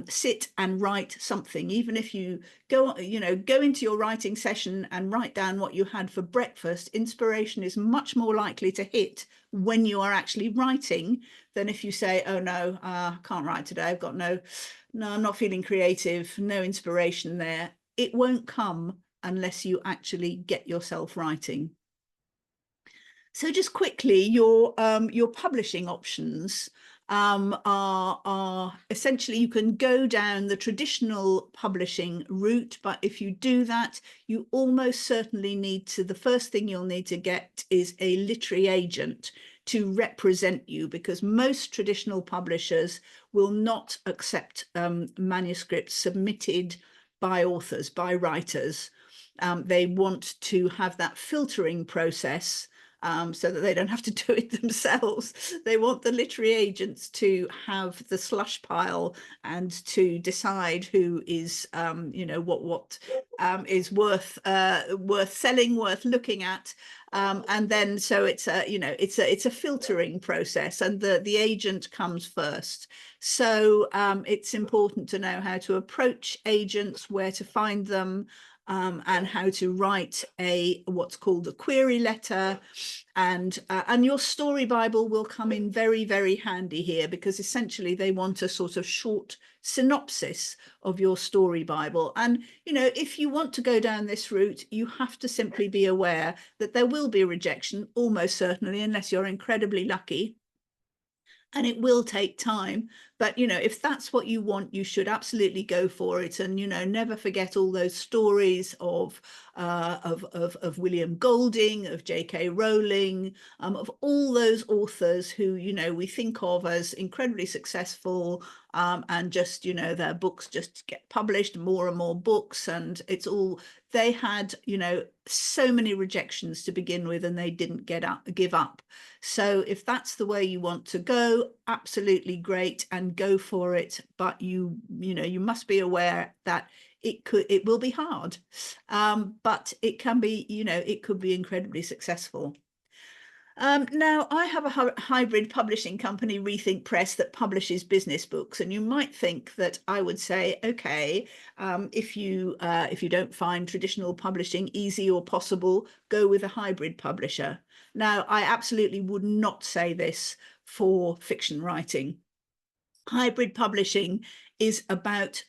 sit and write something. Even if you go into your writing session and write down what you had for breakfast, inspiration is much more likely to hit when you are actually writing than if you say, oh no, I can't write today. I've got no, I'm not feeling creative, no inspiration there. It won't come unless you actually get yourself writing. So just quickly, your publishing options are essentially, you can go down the traditional publishing route, but if you do that, you almost certainly need to, the first thing you'll need to get is a literary agent to represent you, because most traditional publishers will not accept manuscripts submitted by authors, by writers. They want to have that filtering process so that they don't have to do it themselves. They want the literary agents to have the slush pile and to decide who is, what is worth selling, worth looking at. And then so it's a filtering process, and the agent comes first. So it's important to know how to approach agents, where to find them, and how to write what's called a query letter. And your story Bible will come in very, very handy here, because essentially they want a sort of short synopsis of your story Bible. And, if you want to go down this route, you have to simply be aware that there will be a rejection, almost certainly, unless you're incredibly lucky. And it will take time, but if that's what you want, you should absolutely go for it. And never forget all those stories of William Golding, of J.K. Rowling, of all those authors who we think of as incredibly successful, and just their books just get published, more and more books, and it's all, they had so many rejections to begin with, and they didn't give up. So if that's the way you want to go, absolutely great, and go for it. But you must be aware that it will be hard, but it can be, it could be incredibly successful. Now, I have a hybrid publishing company, Rethink Press, that publishes business books, and you might think that I would say, okay, if you don't find traditional publishing easy or possible, go with a hybrid publisher. Now, I absolutely would not say this for fiction writing. Hybrid publishing is about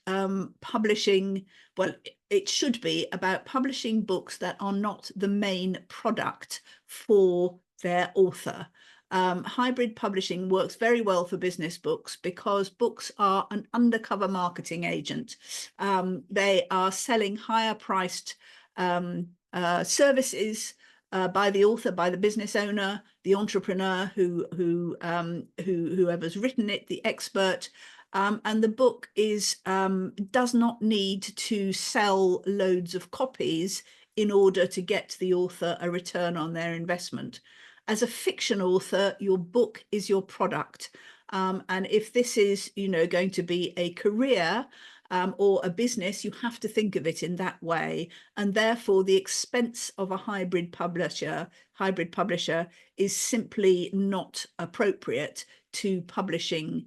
publishing, well, it should be about publishing books that are not the main product for their author. Hybrid publishing works very well for business books because books are an undercover marketing agent. They are selling higher priced services by the author, by the business owner, the entrepreneur, whoever's written it, the expert. And the book does not need to sell loads of copies in order to get the author a return on their investment. As a fiction author, your book is your product. And if this is, going to be a career or a business, you have to think of it in that way. And therefore, the expense of a hybrid publisher is simply not appropriate to publishing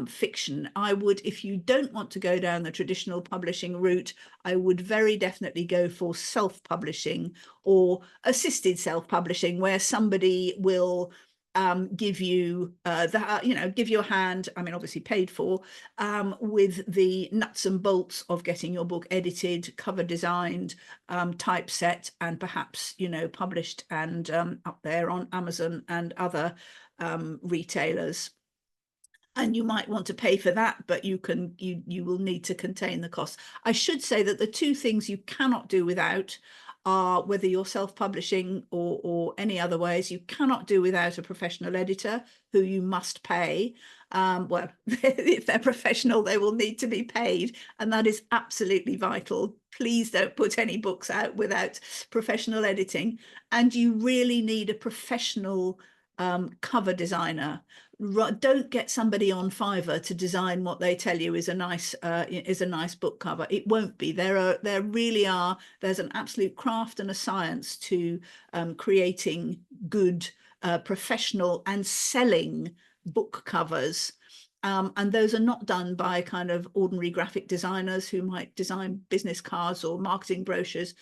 fiction. I would, if you don't want to go down the traditional publishing route, I would very definitely go for self-publishing or assisted self-publishing, where somebody will give you give you a hand, I mean, obviously paid for, with the nuts and bolts of getting your book edited, cover designed, typeset, and perhaps published and up there on Amazon and other retailers. And you might want to pay for that, but you will need to contain the costs. I should say that the two things you cannot do without are, whether you're self-publishing or any other ways, you cannot do without a professional editor who you must pay. Well, if they're professional, they will need to be paid, and that is absolutely vital. Please don't put any books out without professional editing. And you really need a professional cover designer. Don't get somebody on Fiverr to design what they tell you is a nice book cover. It won't be. There's an absolute craft and a science to creating good professional and selling book covers. And those are not done by kind of ordinary graphic designers who might design business cards or marketing brochures.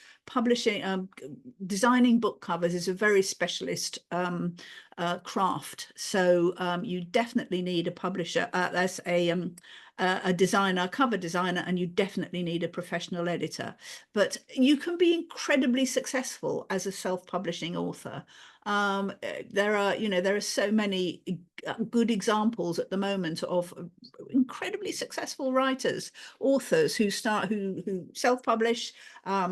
Designing book covers is a very specialist craft. So you definitely need a publisher, that's a designer, cover designer, and you definitely need a professional editor. But you can be incredibly successful as a self-publishing author. There are so many good examples at the moment of incredibly successful writers, authors who self-publish.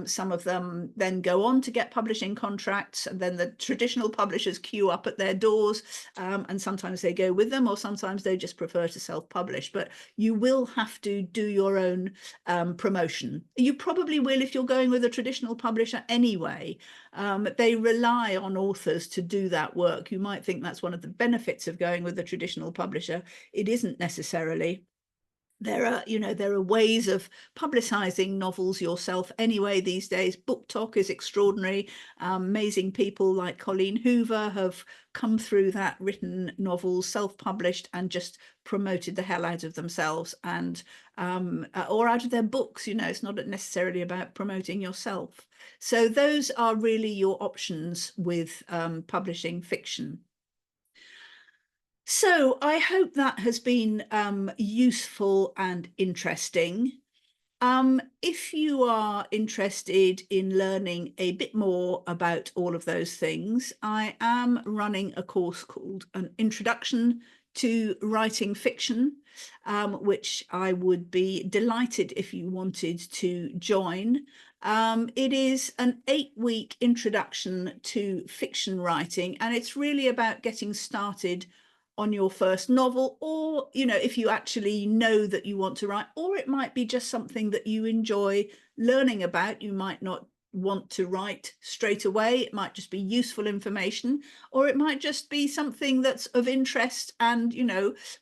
Some of them then go on to get publishing contracts, and then the traditional publishers queue up at their doors, and sometimes they go with them, or sometimes they just prefer to self-publish. But you will have to do your own promotion. You probably will if you're going with a traditional publisher anyway. They rely on authors to do that work. You might think that's one of the benefits of going with a traditional publisher. It isn't necessarily. There are ways of publicizing novels yourself anyway these days. BookTok is extraordinary. Amazing people like Colleen Hoover have come through that, written novels, self-published, and just promoted the hell out of themselves and or out of their books. It's not necessarily about promoting yourself. So those are really your options with publishing fiction. So I hope that has been useful and interesting. If you are interested in learning a bit more about all of those things, I am running a course called An Introduction to Writing Fiction, which I would be delighted if you wanted to join. It is an 8-week introduction to fiction writing, and it's really about getting started on your first novel, or if you actually know that you want to write, or it might be just something that you enjoy learning about. You might not want to write straight away. It might just be useful information, or it might just be something that's of interest and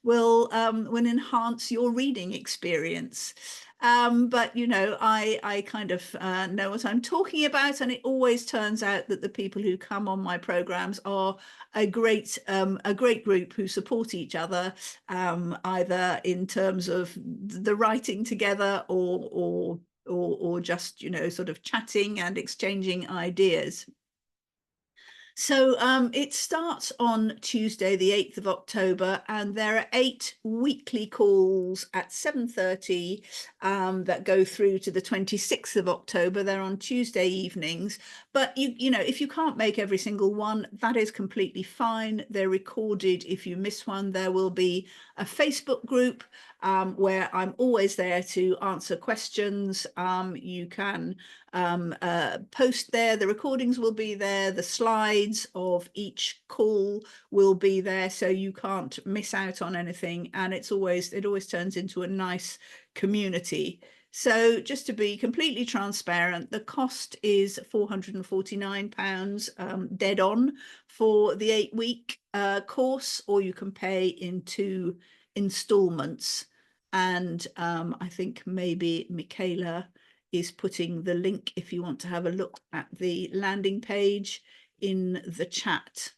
will enhance your reading experience. But I kind of know what I'm talking about, and it always turns out that the people who come on my programs are a great group who support each other, either in terms of the writing together or just sort of chatting and exchanging ideas. So it starts on Tuesday, the 8th of October, and there are 8 weekly calls at 7:30 that go through to the 26th of October. They're on Tuesday evenings. But if you can't make every single one, that is completely fine. They're recorded. If you miss one, there will be a Facebook group where I'm always there to answer questions. You can post there. The recordings will be there. The slides of each call will be there, so you can't miss out on anything. And it always turns into a nice community. So just to be completely transparent, the cost is £449 dead on for the 8-week course, or you can pay in 2 installments. And I think maybe McCarraher is putting the link if you want to have a look at the landing page in the chat.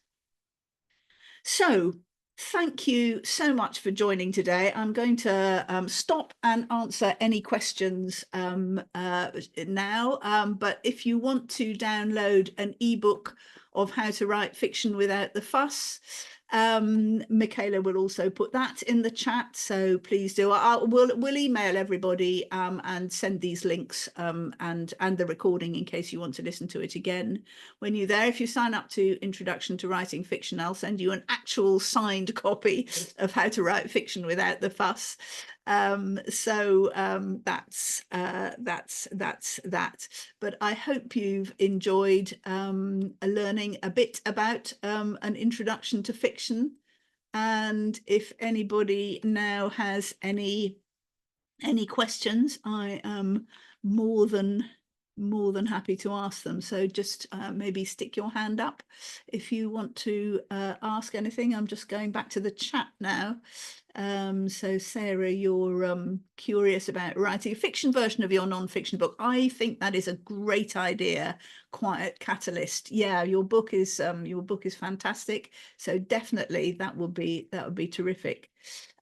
So thank you so much for joining today. I'm going to stop and answer any questions now. But if you want to download an ebook of how to write fiction without the fuss, Michaela will also put that in the chat, so please do. We'll email everybody and send these links and the recording in case you want to listen to it again when you're there. If you sign up to Introduction to Writing Fiction, I'll send you an actual signed copy of How to Write Fiction Without the Fuss. That's that. But I hope you've enjoyed learning a bit about an introduction to fiction. And if anybody now has any questions, I am more than happy to ask them. So just maybe stick your hand up if you want to ask anything. I'm just going back to the chat now. So Sarah, you're curious about writing a fiction version of your non-fiction book. I think that is a great idea. Quiet Catalyst. Yeah, your book is fantastic. So definitely that would be terrific.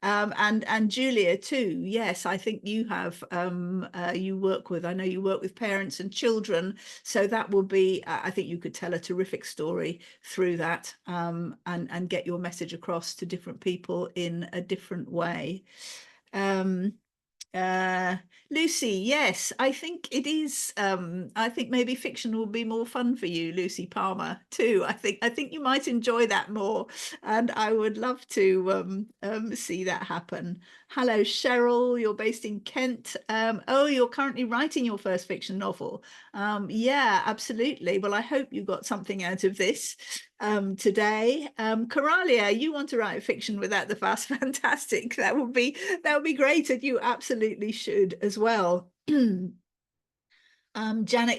And Julia too. Yes, I think you have I know you work with parents and children, so that will be I think you could tell a terrific story through that and get your message across to different people in a different way. Lucy, yes, I think it is. I think maybe fiction will be more fun for you, Lucy Palmer, too. I think you might enjoy that more, and I would love to see that happen. Hello, Cheryl. You're based in Kent. Oh, you're currently writing your first fiction novel. Yeah, absolutely. Well, I hope you got something out of this today. Coralia, you want to write fiction without the fuss? Fantastic. That would be great, and you absolutely should as well. Janet,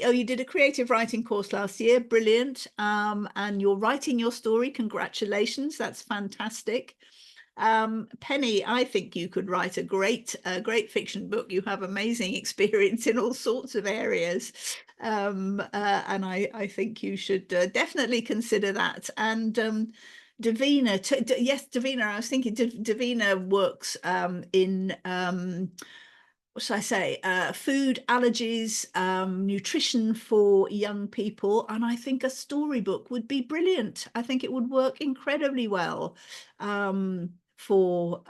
oh, you did a creative writing course last year. Brilliant. And you're writing your story. Congratulations. That's fantastic. Penny, I think you could write a great fiction book. You have amazing experience in all sorts of areas. And I think you should definitely consider that. And Davina, yes, Davina, I was thinking Davina works in what should I say, food allergies, nutrition for young people. And I think a storybook would be brilliant. I think it would work incredibly well for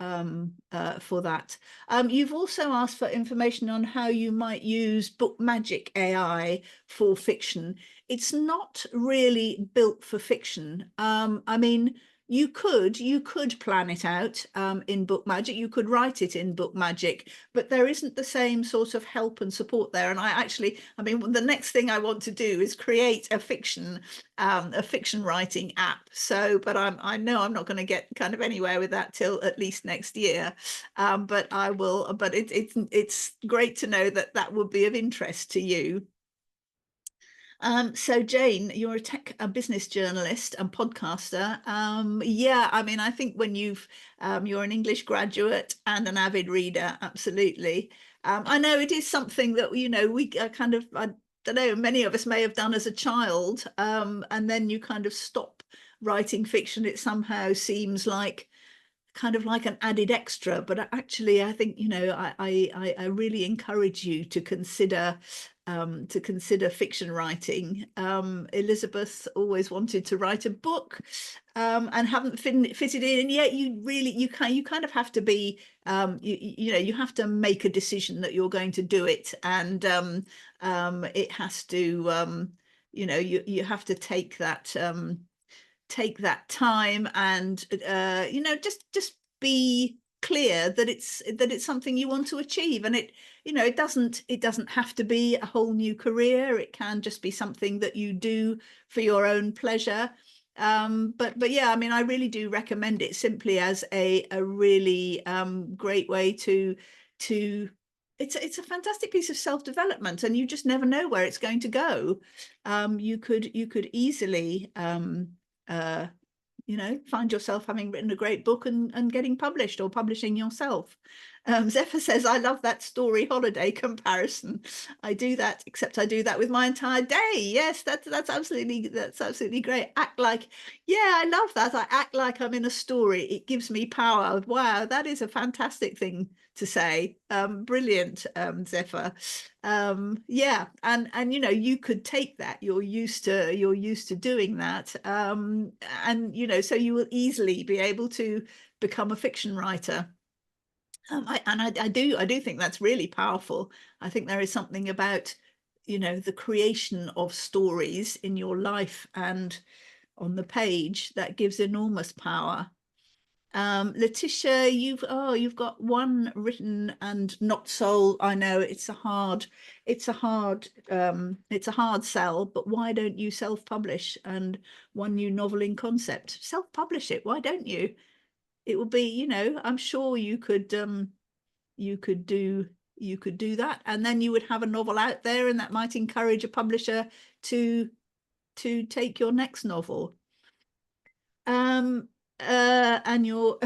that. You've also asked for information on how you might use Book Magic AI for fiction. It's not really built for fiction. I mean, you could plan it out in Book Magic. You could write it in Book Magic, but there isn't the same sort of help and support there. And I mean, the next thing I want to do is create a fiction writing app. So, but I know I'm not going to get kind of anywhere with that till at least next year. But I will. But it's great to know that that would be of interest to you. So Jane, you're a business journalist and podcaster. Yeah, I mean, I think when you're an English graduate and an avid reader, absolutely. I know it is something that, we kind of, I don't know, many of us may have done as a child, and then you kind of stop writing fiction. It somehow seems like kind of like an added extra, but actually I think I really encourage you to consider fiction writing. Elizabeth always wanted to write a book and haven't fitted in, and yet you kind of have to be you have to make a decision that you're going to do it, and it has to you have to take that time and just be clear that it's something you want to achieve, and it doesn't have to be a whole new career. It can just be something that you do for your own pleasure. But yeah, I mean, I really do recommend it simply as a really great way to it's a fantastic piece of self-development, and you just never know where it's going to go. You could easily find yourself having written a great book and getting published or publishing yourself. Zephyr says, I love that story holiday comparison. I do that, except I do that with my entire day. Yes, that's absolutely great. Act like, yeah, I love that. I act like I'm in a story. It gives me power. Wow, that is a fantastic thing to say. Brilliant, Zephyr. Yeah, and you could take that. You're used to doing that. And so you will easily be able to become a fiction writer. I do think that's really powerful. I think there is something about, the creation of stories in your life and on the page that gives enormous power. Letitia, you've got one written and not sold. I know it's a hard sell, but why don't you self-publish and one new novel in concept? Self-publish it. Why don't you? It will be, I'm sure you could do that, and then you would have a novel out there, and that might encourage a publisher to take your next novel. And you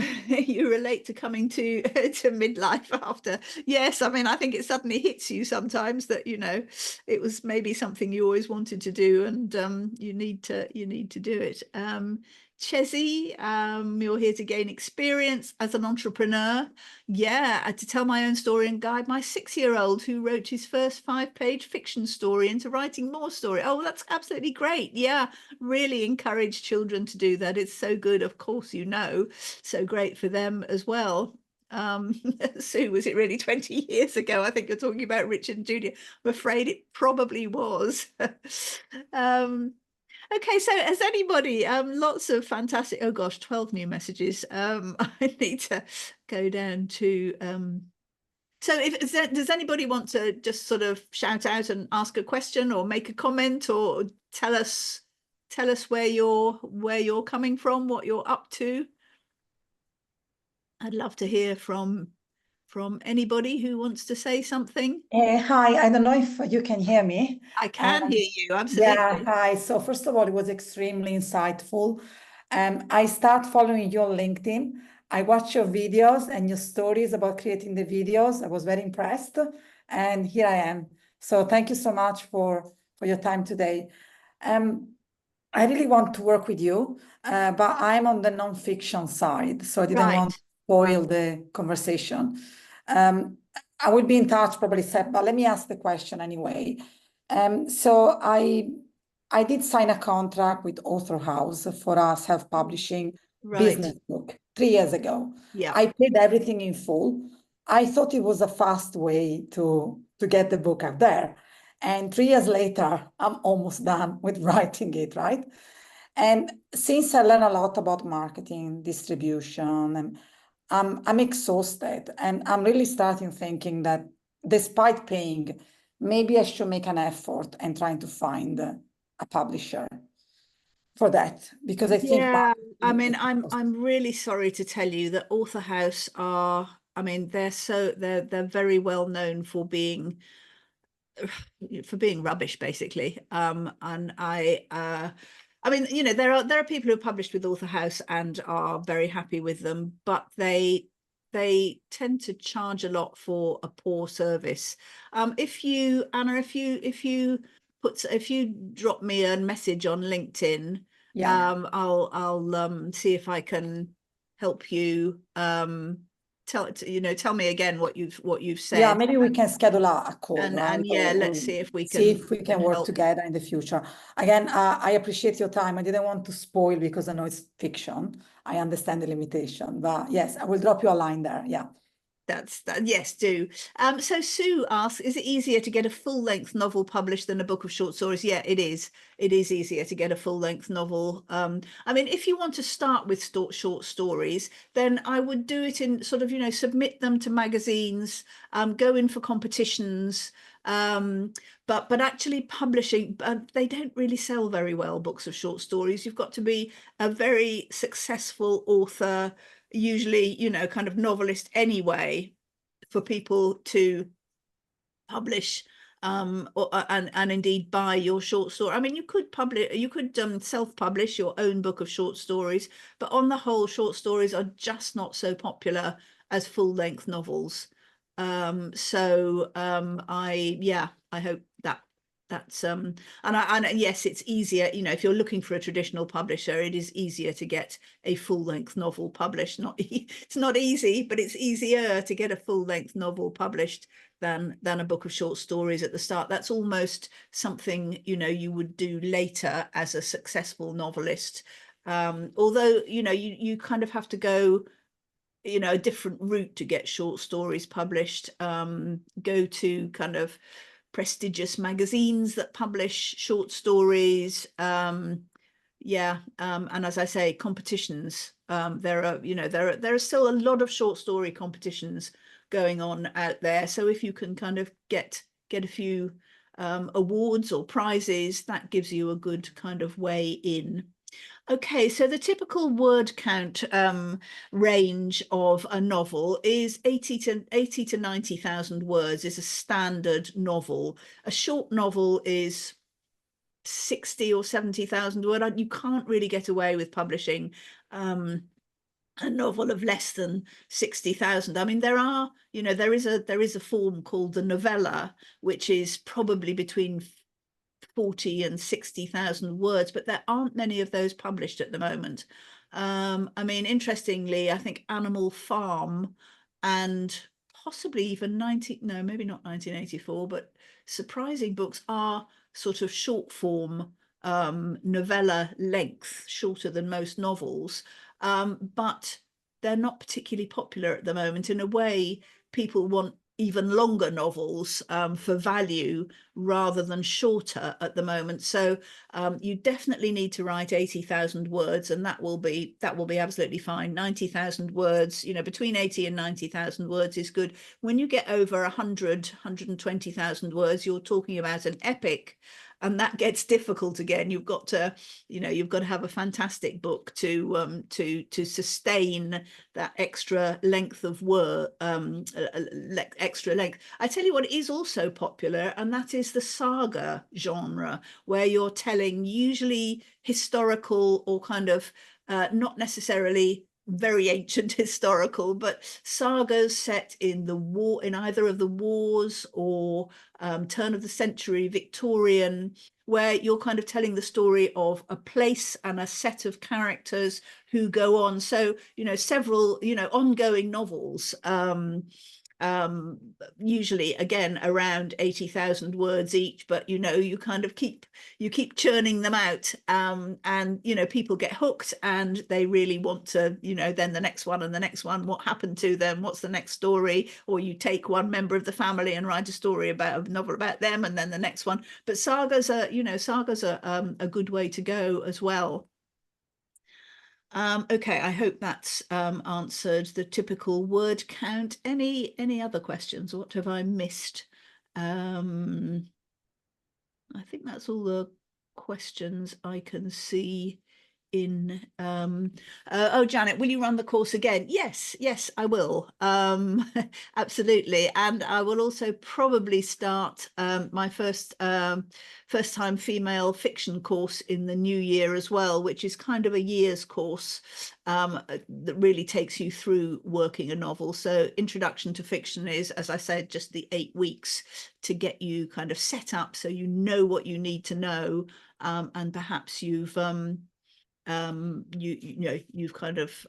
relate to coming to to midlife after. Yes, I mean, I think it suddenly hits you sometimes that it was maybe something you always wanted to do, and you need to do it. Chezzy, you're here to gain experience as an entrepreneur. Yeah, to tell my own story and guide my 6-year-old who wrote his first 5-page fiction story into writing more story. Oh, that's absolutely great. Yeah, really encourage children to do that. It's so good, of course, so great for them as well. Sue, was it really 20 years ago? I think you're talking about Richard and Julia. I'm afraid it probably was. Okay, so has anybody, lots of fantastic, oh gosh, 12 new messages. I need to go down to, so does anybody want to just sort of shout out and ask a question or make a comment or tell us where you're coming from, what you're up to? I'd love to hear from anybody who wants to say something. Hi, I don't know if you can hear me. I can hear you, Yeah, absolutely. hi. So first of all, it was extremely insightful. I start following you on LinkedIn. I watch your videos and your stories about creating the videos. I was very impressed, and here I am. So thank you so much for your time today. I really want to work with you, but I'm on the nonfiction side, so I didn't want to Right. spoil the conversation. I will be in touch probably, Seb, but let me ask the question anyway. So I did sign a contract with Author House for a self-publishing Right. business book 3 years ago. Yeah. I paid everything in full. I thought it was a fast way to get the book out there. And 3 years later, I'm almost done with writing it, right? And since I learn a lot about marketing, distribution, and I'm exhausted, and I'm really starting thinking that despite paying, maybe I should make an effort and trying to find a publisher for that, because I think Yeah, I marketing mean, is I'm really sorry to tell you that Author House are, I mean, they're very well known for being rubbish, basically. And I mean, there are people who are published with Author House and are very happy with them, but they tend to charge a lot for a poor service. If you, Anna, if you drop me a message on LinkedIn, yeah. I'll see if I can help you. Tell me again what you've Yeah, said, maybe we can schedule a call, right? and yeah, let's see if we See can if we can work help. together in the future. Again, I appreciate your time. I didn't want to spoil because I know it's fiction. I understand the limitation, but yes, I will drop you a line there. Yeah. Yes, do. So Sue asks, is it easier to get a full-length novel published than a book of short stories? Yeah, it is. It is easier to get a full-length novel. I mean, if you want to start with short stories, then I would do it in sort of, submit them to magazines, go in for competitions. But actually publishing, they don't really sell very well, books of short stories. You've got to be a very successful author, usually, kind of novelist anyway, for people to publish and indeed buy your short story. I mean, you could self-publish your own book of short stories, but on the whole, short stories are just not so popular as full-length novels. I hope that's and yes, it's easier, you know, if you're looking for a traditional publisher, it is easier to get a full-length novel published. It's not easy, but it's easier to get a full-length novel published than a book of short stories at the start. That's almost something, you know, you would do later as a successful novelist. Although, you know, you kind of have to go, you know, a different route to get short stories published. Go to kind of prestigious magazines that publish short stories. And as I say, competitions. There are still a lot of short story competitions going on out there. So if you can kind of get a few awards or prizes, that gives you a good kind of way in. Okay, so the typical word count range of a novel is 80 to 90,000 words is a standard novel. A short novel is 60 or 70,000 words. You can't really get away with publishing a novel of less than 60,000. I mean, there are, you know, there is a form called the novella, which is probably between 40 and 60,000 words, but there aren't many of those published at the moment. I mean, interestingly, I think Animal Farm and possibly even maybe not 1984, but Surprising Books are sort of short form novella length, shorter than most novels, but they're not particularly popular at the moment. In a way, people want even longer novels for value rather than shorter at the moment. So you definitely need to write 80,000 words, and that will be absolutely fine. 90,000 words, you know, between 80 and 90,000 words is good. When you get over 120,000 words, you're talking about an epic. And that gets difficult again. You've got to have a fantastic book to sustain that extra length of word, extra length. I tell you what is also popular, and that is the saga genre, where you're telling usually historical or kind of not necessarily very ancient historical, but sagas set in either of the wars or turn of the century Victorian, where you're kind of telling the story of a place and a set of characters who go on. So, you know, several, you know, ongoing novels, usually again around 80,000 words each, but you know, you kind of keep churning them out, and you know, people get hooked and they really want to, you know, then the next one and the next one, what happened to them, what's the next story, or you take one member of the family and write a story about a novel about them, and then the next one. But sagas are a good way to go as well. Okay, I hope that's answered the typical word count. Any other questions? What have I missed? I think that's all the questions I can see in oh, Janet, will you run the course again? Yes, I will. Absolutely. And I will also probably start my first time female fiction course in the new year as well, which is kind of a year's course that really takes you through working a novel. So introduction to fiction is, as I said, just the 8 weeks to get you kind of set up so you know what you need to know, and perhaps you've you've kind of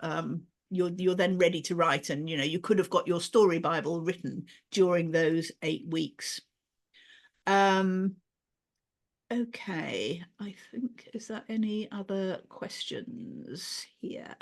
you're then ready to write, and you know, you could have got your story Bible written during those 8 weeks. Okay, I think, is there any other questions here?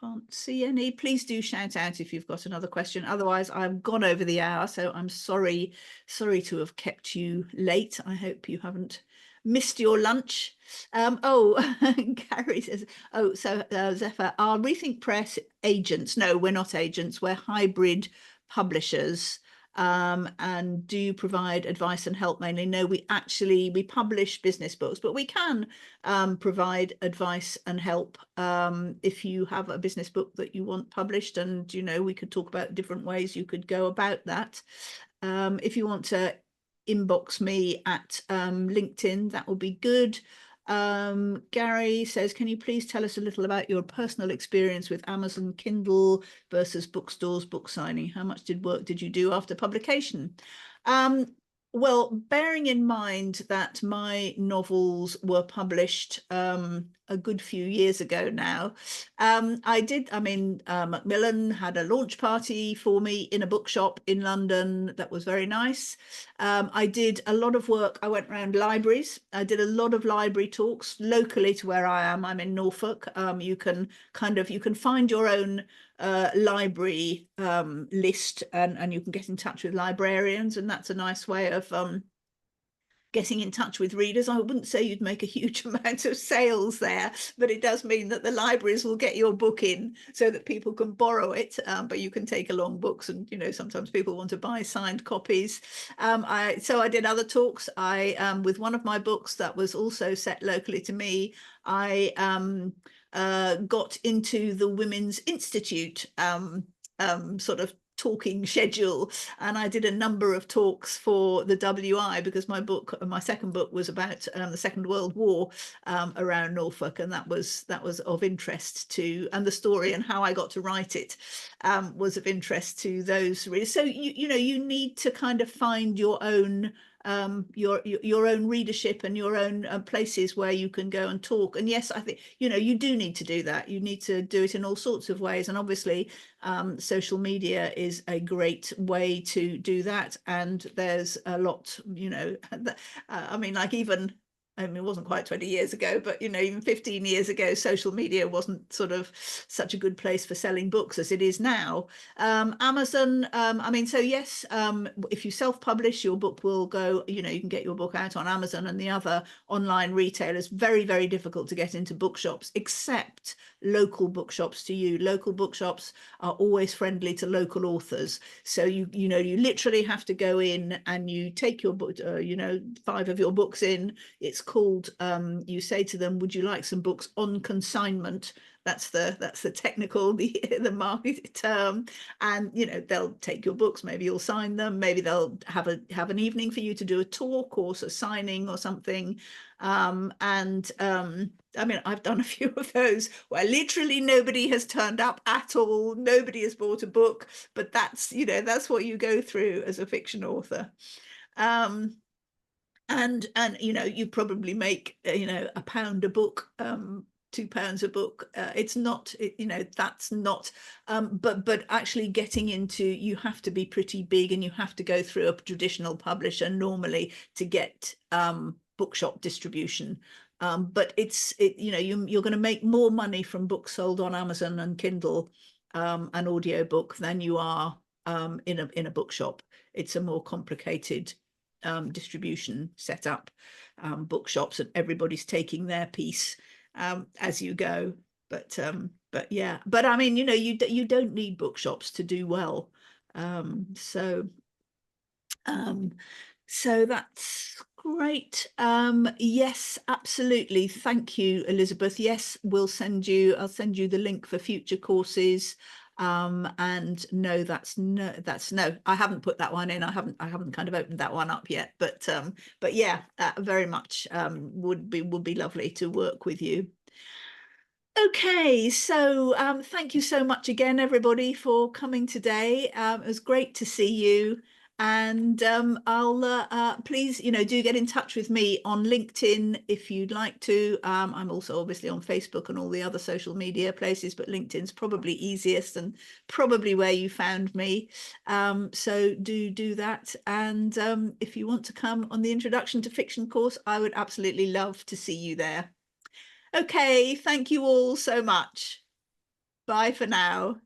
Can't see any. Please do shout out if you've got another question. Otherwise, I've gone over the hour, so I'm sorry to have kept you late. I hope you haven't missed your lunch. Gary says, oh, so Zephyr, are Rethink Press agents? No, we're not agents. We're hybrid publishers. And do you provide advice and help mainly? No, we publish business books, but we can provide advice and help if you have a business book that you want published, and you know, we could talk about different ways you could go about that. If you want to inbox me at LinkedIn, that will be good. Gary says, can you please tell us a little about your personal experience with Amazon Kindle versus bookstores, book signing? How much work did you do after publication? Well, bearing in mind that my novels were published a good few years ago now, Macmillan had a launch party for me in a bookshop in London that was very nice. I did a lot of work. I went around libraries. I did a lot of library talks locally to where I am. I'm in Norfolk. You can find your own library list, and you can get in touch with librarians, and that's a nice way of getting in touch with readers. I wouldn't say you'd make a huge amount of sales there, but it does mean that the libraries will get your book in so that people can borrow it, but you can take along books, and sometimes people want to buy signed copies. So I did other talks. With one of my books that was also set locally to me, I got into the Women's Institute sort of talking schedule, and I did a number of talks for the WI, because my second book was about the Second World War around Norfolk, and that was of interest to, and the story and how I got to write it was of interest to those readers. So you need to kind of find your own readership and your own places where you can go and talk. And yes, I think you do need to do that. You need to do it in all sorts of ways, and obviously social media is a great way to do that. And there's a lot, it wasn't quite 20 years ago, but even 15 years ago, social media wasn't sort of such a good place for selling books as it is now. Amazon, so yes, if you self-publish, your book will go, you can get your book out on Amazon and the other online retailers. Very, very difficult to get into bookshops, except local bookshops to you. Local bookshops are always friendly to local authors. So you literally have to go in and you take your book, 5 of your books in. It's called, you say to them, would you like some books on consignment? That's the technical, the market term. And they'll take your books, maybe you'll sign them, maybe they'll have an evening for you to do a talk or a signing or something. I've done a few of those where literally nobody has turned up at all, nobody has bought a book, but that's what you go through as a fiction author. And you probably make £1 a book, £2 a book. It's not, that's not, but actually getting into, you have to be pretty big, and you have to go through a traditional publisher normally to get bookshop distribution. But you're going to make more money from books sold on Amazon and Kindle and audiobook than you are in a bookshop. It's a more complicated distribution setup, bookshops, and everybody's taking their piece as you go. But yeah, but you don't need bookshops to do well. So that's great. Yes, absolutely. Thank you, Elizabeth. Yes, I'll send you the link for future courses. And no, I haven't put that one in. I haven't kind of opened that one up yet, but yeah, very much would be lovely to work with you. Okay, so thank you so much again, everybody, for coming today. It was great to see you. And I'll please, do get in touch with me on LinkedIn if you'd like to. I'm also obviously on Facebook and all the other social media places, but LinkedIn's probably easiest and probably where you found me. So do that. And if you want to come on the Introduction to Fiction course, I would absolutely love to see you there. Okay, thank you all so much. Bye for now.